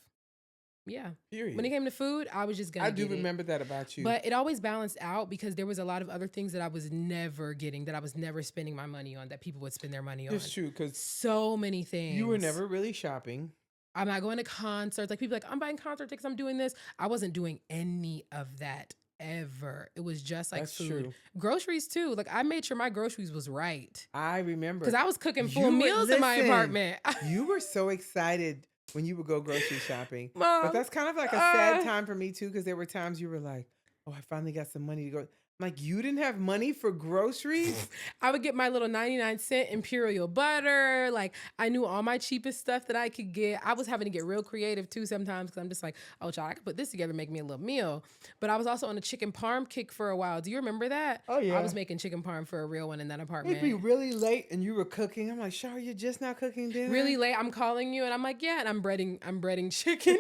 C: Yeah.
B: Period.
C: When it came to food, I was just gonna
B: I do
C: get it.
B: remember that about you.
C: But it always balanced out because there was a lot of other things that I was never getting, that I was never spending my money on, that people would spend their money on.
B: it's true because
C: So many things.
B: you were never really shopping.
C: I'm not going to concerts. Like people are like, I'm buying concert tickets, I'm doing this. I wasn't doing any of that ever. It was just like
B: That's
C: food.
B: true.
C: Groceries too. Like I made sure my groceries was right.
B: I remember.
C: Because I was cooking
B: You
C: full
B: were-
C: meals in my
B: listen,
C: apartment.
B: You were so excited when you would go grocery shopping.
C: Mom,
B: But that's kind of like a sad time for me too, because there were times you were like, oh, I finally got some money to go. I'm Like you didn't have money for groceries?
C: I would get my little 99-cent Imperial butter. Like I knew all my cheapest stuff that I could get. I was having to get real creative too sometimes because I'm just like, oh, child, I could put this together and make me a little meal. But I was also on a chicken parm kick for a while. Do you remember that?
B: Oh, yeah.
C: I was making chicken parm for a real one in that apartment.
B: It'd be really late and you were cooking. I'm like, Shar, you're just not cooking dinner?
C: Really late. I'm calling you and I'm like, yeah, and I'm breading chicken.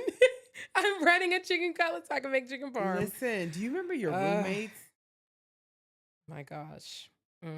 C: I'm breading a chicken cutlet so I can make chicken parm.
B: Listen, do you remember your roommates?
C: My gosh.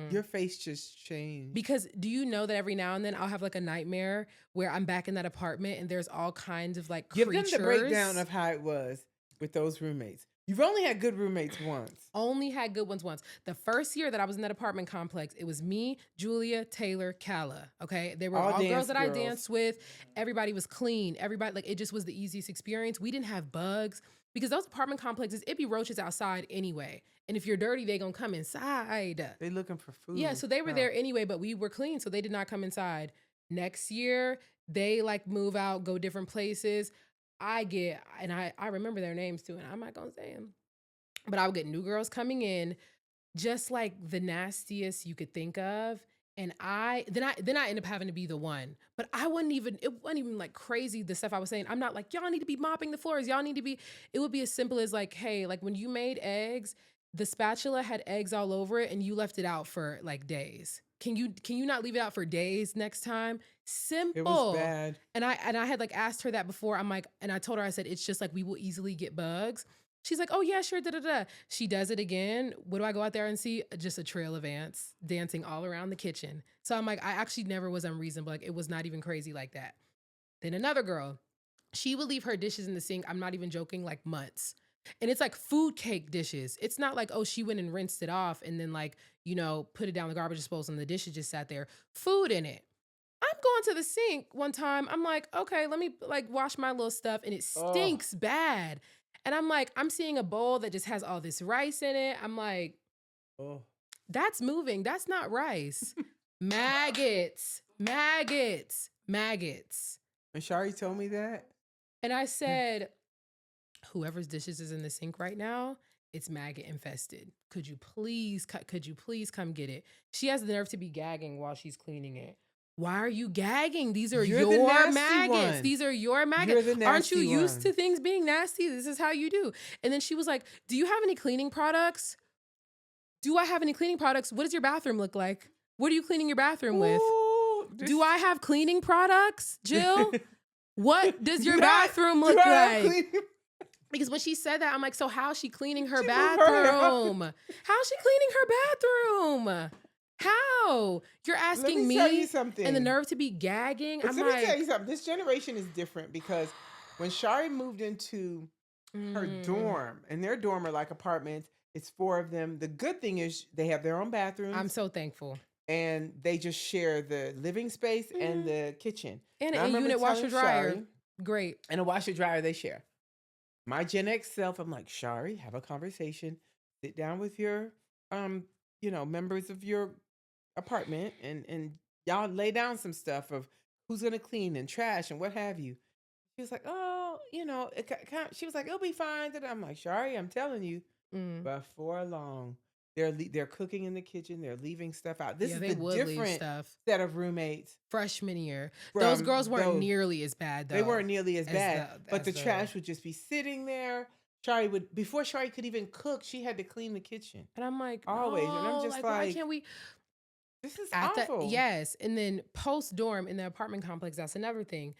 B: Your face just changed.
C: Because do you know that every now and then I'll have like a nightmare where I'm back in that apartment and there's all kinds of like
B: Give
C: creatures.
B: them the breakdown of how it was with those roommates. You've only had good roommates once.
C: Only had good ones once. The first year that I was in that apartment complex, it was me, Julia, Taylor, Kala. Okay. They were all girls that I danced with. Everybody was clean. Everybody, like, it just was the easiest experience. We didn't have bugs because those apartment complexes, it'd be roaches outside anyway. And if you're dirty, they gonna come inside.
B: They looking for food.
C: Yeah, so they were there anyway, but we were clean, so they did not come inside. Next year, they like move out, go different places. I remember their names too, and I'm not gonna say them. But I would get new girls coming in, just like the nastiest you could think of. And then I end up having to be the one. But it wasn't even like crazy, the stuff I was saying. I'm not like, y'all need to be mopping the floors. It would be as simple as like, hey, like when you made eggs, the spatula had eggs all over it and you left it out for like days. Can you not leave it out for days next time? Simple.
B: It was bad.
C: And I had like asked her that before. I'm like, and I told her, I said, it's just like we will easily get bugs. She's like, oh yeah, sure, da-da-da. She does it again. What do I go out there and see? Just a trail of ants dancing all around the kitchen. So I'm like, I actually never was unreasonable. Like it was not even crazy like that. Then another girl, she would leave her dishes in the sink. I'm not even joking, like months. And it's like food cake dishes. It's not like, oh, she went and rinsed it off and then like, put it down the garbage disposal and the dishes just sat there. Food in it. I'm going to the sink one time. I'm like, okay, let me like wash my little stuff. And it stinks bad. And I'm like, I'm seeing a bowl that just has all this rice in it. I'm like, that's moving. That's not rice. Maggots.
B: And Shari told me that.
C: And I said, whoever's dishes is in the sink right now, it's maggot infested. Could you please come get it? She has the nerve to be gagging while she's cleaning it. Why are you gagging? These are your maggots.
B: One.
C: These are your maggots. Aren't you used
B: one.
C: to things being nasty? This is how you do. And then she was like, do you have any cleaning products? Do I have any cleaning products? What does your bathroom look like? What are you cleaning your bathroom with? Do I have cleaning products, Jill? What does your bathroom look like? Because when she said that, I'm like, so how's she cleaning her bathroom? How's she cleaning her bathroom? How? You're asking me
B: tell you something.
C: And the nerve to be gagging.
B: Let me tell you something. This generation is different because when Shari moved into her dorm, and their dorm are like apartments, it's 4 of them. The good thing is they have their own bathrooms.
C: I'm so thankful.
B: And they just share the living space and the kitchen.
C: And a unit washer dryer.
B: Shari,
C: Great.
B: and a washer dryer they share. My Gen X self, I'm like, Shari, have a conversation. Sit down with your members of your apartment and y'all lay down some stuff of who's gonna clean and trash and what have you. She was like, oh, she was like, it'll be fine. I'm like, Shari, I'm telling you, before long, they're cooking in the kitchen. They're leaving stuff out. This is the different set of roommates.
C: Freshman year, those girls weren't nearly as bad though.
B: They weren't nearly as bad, but the trash would just be sitting there. Shari before Shari could even cook, she had to clean the kitchen.
C: And I'm like,
B: always. And I'm just like,
C: why can't we?
B: This is awful.
C: Yes. And then post dorm in the apartment complex, that's another thing.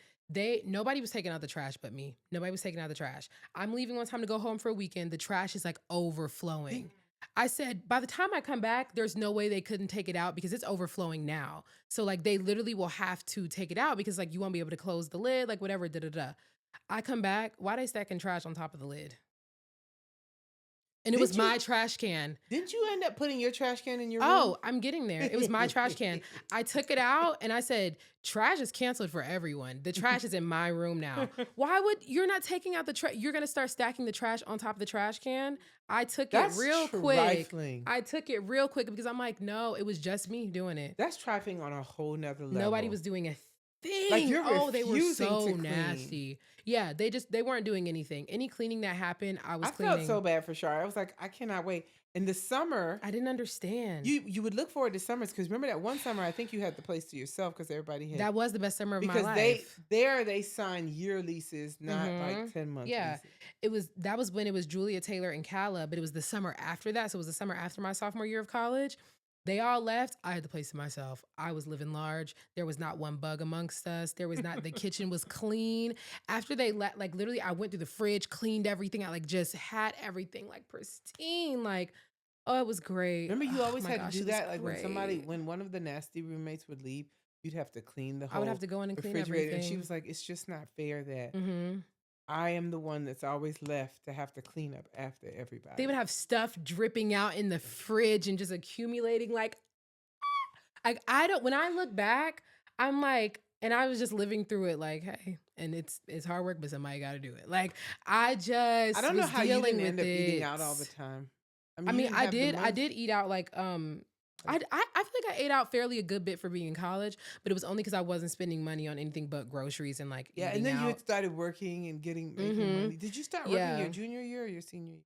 C: Nobody was taking out the trash but me. Nobody was taking out the trash. I'm leaving one time to go home for a weekend. The trash is like overflowing. I said, by the time I come back, there's no way they couldn't take it out because it's overflowing now. So like they literally will have to take it out because like you won't be able to close the lid, like whatever, I come back, why they stacking trash on top of the lid? And it was my trash can.
B: Didn't you end up putting your trash can in your room?
C: Oh, I'm getting there. It was my trash can. I took it out and I said, trash is canceled for everyone. The trash is in my room now. You're not taking out the trash? You're going to start stacking the trash on top of the trash can? I took it real quick. I took it real quick because I'm like, no, it was just me doing it.
B: That's trifling on a whole nother level.
C: Nobody was doing a thing.
B: Like, you're
C: Oh, they were
B: refusing
C: so
B: to clean.
C: nasty. Yeah, they weren't doing anything. Any cleaning that happened, I was
B: I
C: cleaning.
B: felt so bad for Shar. I was like, I cannot wait. In the summer,
C: I didn't understand.
B: you would look forward to summers because remember that one summer I think you had the place to yourself because everybody had
C: That was the best summer of my
B: because
C: life.
B: they sign year leases, not like 10-month
C: Yeah.
B: leases.
C: That was when it was Julia Taylor and Calla, but it was the summer after that. So it was the summer after my sophomore year of college. They all left. I had the place to myself. I was living large. There was not one bug amongst us. There was not, the kitchen was clean. After they left, like literally, I went through the fridge, cleaned everything. I like just had everything like pristine. Like, oh, it was great.
B: Remember, you
C: Oh
B: always
C: my
B: had
C: gosh,
B: to
C: it
B: do
C: was
B: that. Like
C: great.
B: when one of the nasty roommates would leave, you'd have to clean the whole
C: I would have to go in and clean
B: refrigerator. And she
C: everything.
B: was like, "It's just not fair that
C: Mm-hmm.
B: I am the one that's always left to have to clean up after everybody."
C: They would have stuff dripping out in the fridge and just accumulating. Like, I don't, when I look back, I'm like, and I was just living through it like, hey, and it's hard work, but somebody got to do it. Like, I
B: don't know
C: was
B: how you
C: dealing
B: didn't end
C: with
B: up eating out
C: it.
B: all the time.
C: I
B: you
C: mean,
B: didn't
C: I
B: have the
C: did
B: month.
C: eat out like, I feel like I ate out fairly a good bit for being in college, but it was only because I wasn't spending money on anything but groceries and like
B: Yeah,
C: eating
B: and then you
C: out.
B: had started working and making money. Did you start working
C: Yeah.
B: your junior year or your senior year?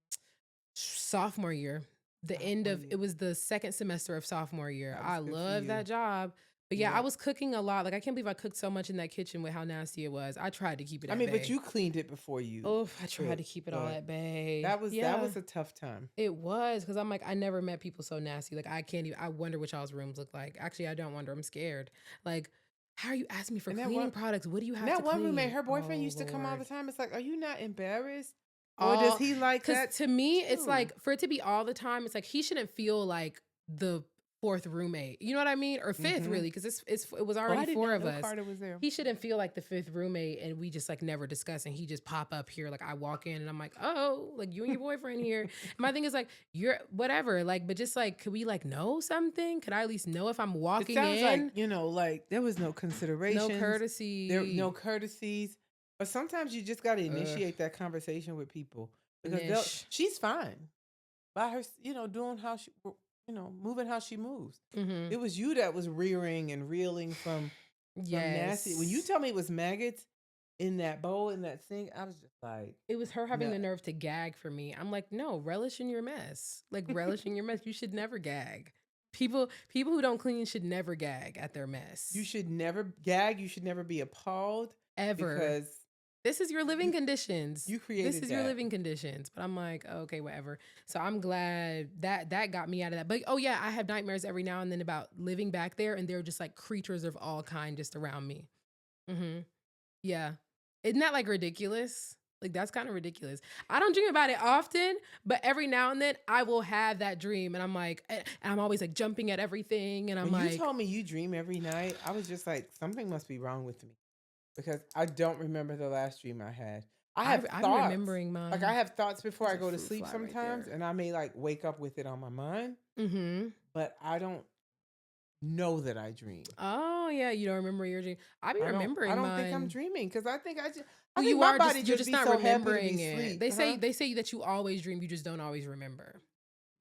C: Sophomore year, the end
B: Sophomore
C: of
B: year.
C: it was the second semester of sophomore year.
B: That was
C: I
B: good for
C: loved
B: you.
C: that job. But yeah, I
B: Yeah.
C: was cooking a lot. Like, I can't believe I cooked so much in that kitchen with how nasty it was. I tried to keep it
B: I
C: at
B: mean,
C: bay.
B: but you cleaned it before you.
C: Oh, I tried to
B: cooked,
C: keep it all
B: but
C: at bay.
B: That was
C: Yeah.
B: a tough time.
C: It was, because I'm like, I never met people so nasty. Like, I can't even, I wonder what y'all's rooms look like. Actually, I don't wonder. I'm scared. Like, how are you asking me for
B: And that
C: cleaning
B: one-
C: products? What do you have
B: And
C: to
B: that one
C: clean?
B: roommate, her boyfriend
C: Oh,
B: used to come all the
C: Lord.
B: time. It's like, are you not embarrassed? Or does he like
C: Because
B: that?
C: to me, it's
B: too?
C: like, for it to be all the time, it's like he shouldn't feel like the fourth roommate. You know what I mean? Or fifth,
B: Mhm.
C: really, because it was
B: Oh, I
C: already
B: did
C: four
B: not
C: of
B: know
C: us.
B: Carter was there.
C: He shouldn't feel like the fifth roommate and we just like never discuss and he just pop up here. Like, I walk in and I'm like, oh, like you and your boyfriend here. And my thing is like, you're whatever. Like, but just like, could we like know something? Could I at least know if I'm
B: It
C: walking
B: sounds
C: in?
B: like, like there was no consideration.
C: No courtesy.
B: There no courtesies. But sometimes you just got to initiate that conversation with people because she's fine by her, doing how she, moving how she moves.
C: Mm-hmm.
B: It was you that was rearing and reeling from nasty. When you tell me it was maggots in that bowl, in that sink, I was just like,
C: it was her having
B: No.
C: the nerve to gag for me. I'm like, no, relish in your mess. Like, relish in your mess. You should never gag. People who don't clean should never gag at their mess.
B: you should never gag. You should never be appalled
C: ever.
B: because
C: This is your living conditions.
B: you created
C: This is your
B: that.
C: living conditions. But I'm like, oh, okay, whatever. So I'm glad that got me out of that. But oh yeah, I have nightmares every now and then about living back there, and they're just like creatures of all kind just around me. Mm-hmm. Yeah, isn't that like ridiculous? Like, that's kind of ridiculous. I don't dream about it often, but every now and then I will have that dream, and I'm like, and I'm always like jumping at everything, and I'm
B: when
C: like,
B: you told me you dream every night, I was just like, something must be wrong with me because I don't remember the last dream I had. I have
C: I'm
B: thoughts.
C: remembering mine.
B: Like I have thoughts before I
C: There's a
B: go to
C: fruit
B: sleep
C: fly right
B: sometimes,
C: there.
B: and I may like wake up with it on my mind,
C: Mm-hmm.
B: but I don't know that I dream.
C: Oh yeah, you don't remember your dream. I be remembering
B: I don't
C: mine.
B: think I'm dreaming because I think I just. I
C: Well,
B: think
C: you
B: my
C: are
B: body
C: just, you're just
B: be
C: not
B: so happy to be
C: remembering it.
B: asleep,
C: They say that you always dream, you just don't always remember.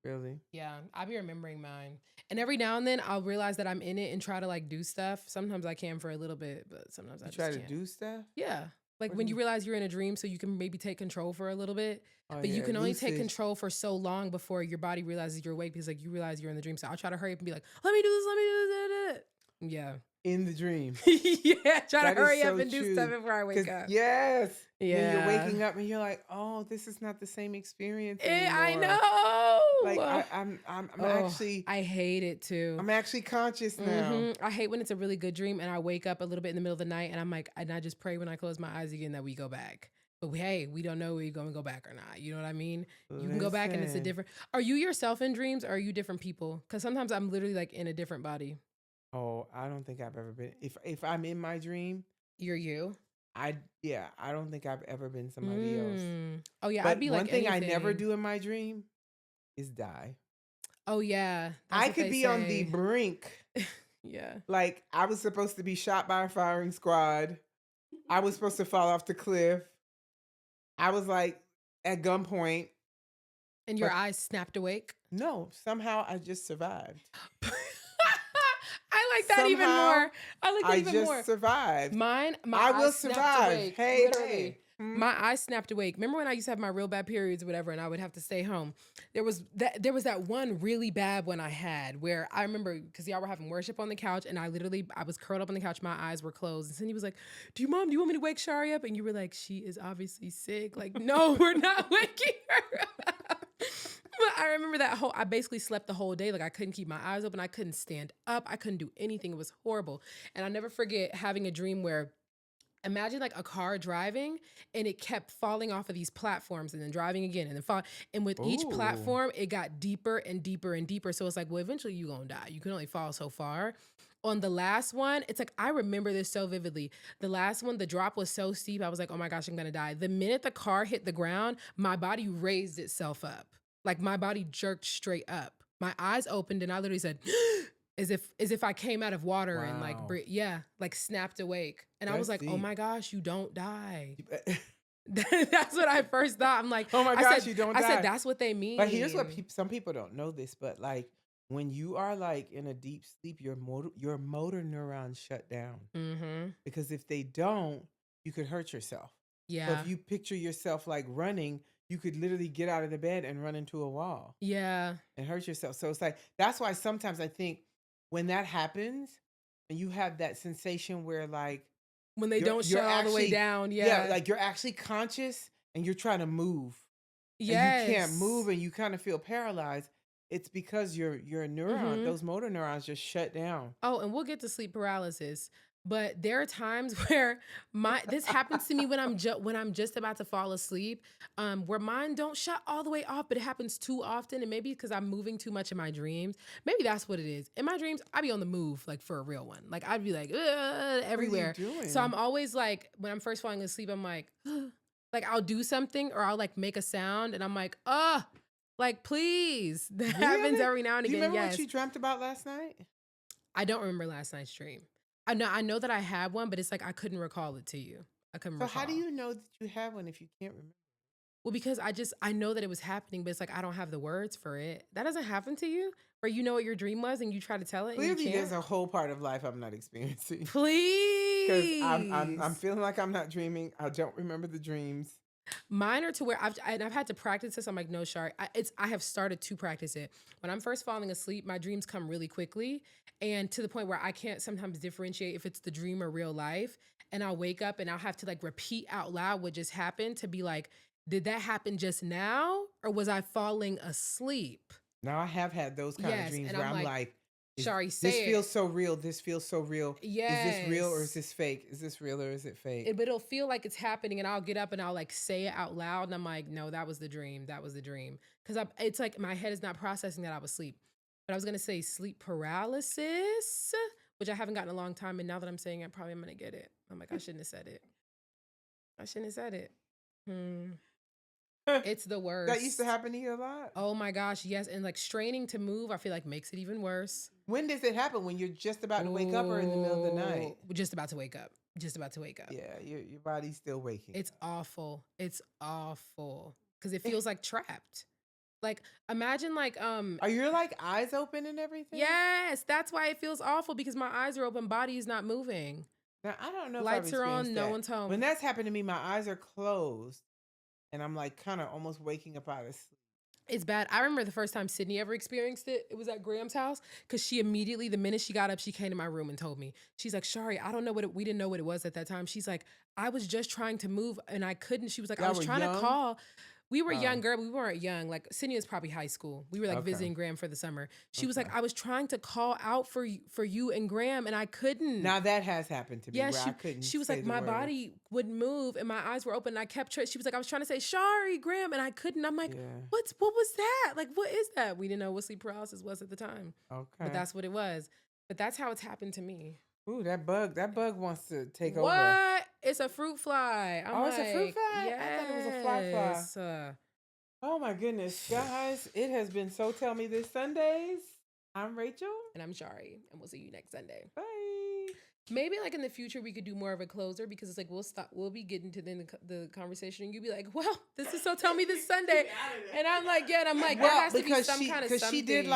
B: Really?
C: Yeah, I be remembering mine. And every now and then I'll realize that I'm in it and try to like do stuff. Sometimes I can for a little bit, but sometimes I
B: You
C: just
B: try to
C: can't.
B: do stuff?
C: Yeah. Like
B: What
C: when
B: do
C: you
B: you-
C: realize you're in a dream, so you can maybe take control for a little bit.
B: Oh,
C: But you
B: yeah,
C: can only take
B: lucid.
C: control for so long before your body realizes you're awake because like you realize you're in the dream. So I'll try to hurry up and be like, let me do this, let me do this. Yeah.
B: In the dream.
C: Yeah. Try
B: That
C: to
B: is
C: hurry up
B: so
C: and do
B: true.
C: stuff before I wake
B: 'Cause-
C: up.
B: Yes.
C: Yeah.
B: Then you're waking up and you're like, oh, this is not the same experience
C: I
B: anymore.
C: know.
B: Like I'm actually
C: I hate it too.
B: I'm actually conscious now.
C: Mhm. I hate when it's a really good dream and I wake up a little bit in the middle of the night and I'm like, and I just pray when I close my eyes again that we go back. But hey, we don't know if we're going to go back or not. You know what I mean? You can go back and it's a
B: Listen.
C: different. Are you yourself in dreams or are you different people? Because sometimes I'm literally like in a different body.
B: Oh, I don't think I've ever been. If I'm in my dream,
C: You're you.
B: I don't think I've ever been somebody else.
C: Oh yeah,
B: But
C: I'd be like
B: one thing I never
C: anything.
B: do in my dream is die.
C: Oh yeah, that's
B: I
C: what
B: could
C: they
B: be on the
C: say.
B: brink.
C: Yeah.
B: Like I was supposed to be shot by a firing squad. I was supposed to fall off the cliff. I was like at gunpoint.
C: And your
B: But-
C: eyes snapped awake.
B: No, somehow I just survived.
C: I like like that even
B: somehow
C: more. I like that
B: I
C: even
B: just
C: more.
B: survived.
C: Mine, my
B: I
C: eyes
B: will
C: snapped
B: survive.
C: awake.
B: Hey,
C: Literally.
B: hey.
C: My eyes snapped awake. Remember when I used to have my real bad periods or whatever, and I would have to stay home? There was that one really bad one I had where I remember because y'all were having worship on the couch, and I was curled up on the couch, my eyes were closed, and Cindy was like, do you want me to wake Shari up? And you were like, she is obviously sick. Like, no, we're not waking her up. But I remember I basically slept the whole day. Like I couldn't keep my eyes open. I couldn't stand up. I couldn't do anything. It was horrible. And I'll never forget having a dream where imagine like a car driving and it kept falling off of these platforms and then driving again and then fall. And with each
B: Ooh.
C: platform, it got deeper and deeper and deeper. So it's like, well, eventually you're going to die. You can only fall so far. On the last one, it's like, I remember this so vividly. The last one, the drop was so steep. I was like, oh my gosh, I'm going to die. The minute the car hit the ground, my body raised itself up. Like my body jerked straight up. My eyes opened and I literally said, as if I came out of water and like, like snapped awake. And I was like, oh my gosh, you don't die. That's what I first thought. I'm like,
B: oh my gosh, you don't die.
C: I said, that's what they mean.
B: But here's what some people don't know this, but like when you are like in a deep sleep, your motor neurons shut down.
C: Mm-hmm.
B: Because if they don't, you could hurt yourself.
C: Yeah.
B: So if you picture yourself like running, you could literally get out of the bed and run into a wall.
C: Yeah.
B: And hurt yourself. So it's like, that's why sometimes I think when that happens and you have that sensation where like,
C: when they don't shut all the way down. Yeah.
B: Like you're actually conscious and you're trying to move.
C: Yes.
B: And you can't move and you kind of feel paralyzed. It's because your neuron, those motor neurons just shut down.
C: Oh, and we'll get to sleep paralysis. But there are times where this happens to me when I'm just about to fall asleep, where mine don't shut all the way off, but it happens too often. And maybe because I'm moving too much in my dreams, maybe that's what it is. In my dreams, I be on the move, like for a real one. Like I'd be like everywhere.
B: What are you doing?
C: So I'm always like, when I'm first falling asleep, I'm like, like I'll do something or I'll like make a sound, and I'm like, like please. That happens every now and again.
B: Do you remember
C: yes.
B: what you dreamt about last night?
C: I don't remember last night's dream. I know that I had one, but it's like I couldn't recall it to you. I couldn't recall.
B: So how do you know that you have one if you can't remember?
C: Well, because I know that it was happening, but it's like I don't have the words for it. That doesn't happen to you? Where you know what your dream was and you try to tell it and
B: Clearly,
C: you can't?
B: there's a whole part of life I'm not experiencing.
C: Please.
B: Because I'm feeling like I'm not dreaming. I don't remember the dreams. Mine
C: are to where I've had to practice this. I'm like, no, Shari, I have started to practice it. When I'm first falling asleep, my dreams come really quickly, and to the point where I can't sometimes differentiate if it's the dream or real life. And I'll wake up and I'll have to like repeat out loud what just happened to be like, did that happen just now, or was I falling asleep? Now I have had those kind of dreams where I'm like, Shari, say
B: this
C: it.
B: feels so real. This feels so real.
C: Yes.
B: Is this real or is this fake? Is this real or is it fake?
C: But it'll feel like it's happening, and I'll get up and I'll like say it out loud, and I'm like, no, that was the dream. That was the dream. Because it's like my head is not processing that I was asleep. But I was gonna say sleep paralysis, which I haven't gotten in a long time, and now that I'm saying it, I'm gonna get it. I'm like, I shouldn't have said it. I shouldn't have said it. It's the worst.
B: That used to happen to you a lot?
C: Oh my gosh, yes. And like straining to move, I feel like makes it even worse.
B: When does it happen? When you're just about to wake up or in the middle of the night?
C: Just about to wake up. Just about to wake up.
B: Yeah, your body's still waking.
C: It's awful. It's awful. Because it feels like trapped. Like imagine like
B: Are your like eyes open and everything?
C: Yes, that's why it feels awful, because my eyes are open, body is not moving.
B: Now I don't know.
C: Lights
B: if I've
C: are on,
B: experienced
C: no
B: that.
C: one's home.
B: When that's happened to me, my eyes are closed, and I'm like kind of almost waking up out of sleep.
C: It's bad. I remember the first time Sydney ever experienced it. It was at Graham's house, because she immediately, the minute she got up, she came to my room and told me. She's like, Shari, I don't know we didn't know what it was at that time. She's like, I was just trying to move and I couldn't. She was like, I was trying to call. We were young, girl. We weren't young. Like Sydney was probably high school. We were like visiting Graham for the summer. She was like, I was trying to call out for you and Graham, and I couldn't.
B: Now that has happened to me.
C: Yeah,
B: where I couldn't.
C: She was
B: say
C: like,
B: the
C: my
B: words.
C: body would move and my eyes were open. And I kept. She was like, I was trying to say, Shari, Graham, and I couldn't. I'm like, what was that? Like, what is that? We didn't know what sleep paralysis was at the time. Okay, but that's what it was. But that's how it's happened to me.
B: Ooh, that bug wants to take over.
C: What? It's a fruit fly.
B: It's a fruit fly?
C: Yes.
B: I thought it was a fly. Oh my goodness, guys, it has been so Tell Me This Sundays. I'm Rachel.
C: And I'm Shari. And we'll see you next Sunday.
B: Bye.
C: Maybe like in the future we could do more of a closer, because it's like we'll be getting to the conversation and you'll be like, well, this is So Tell Me This Sunday. And I'm like, yeah, and I'm like, there has to be some kind of something.
B: Because she did like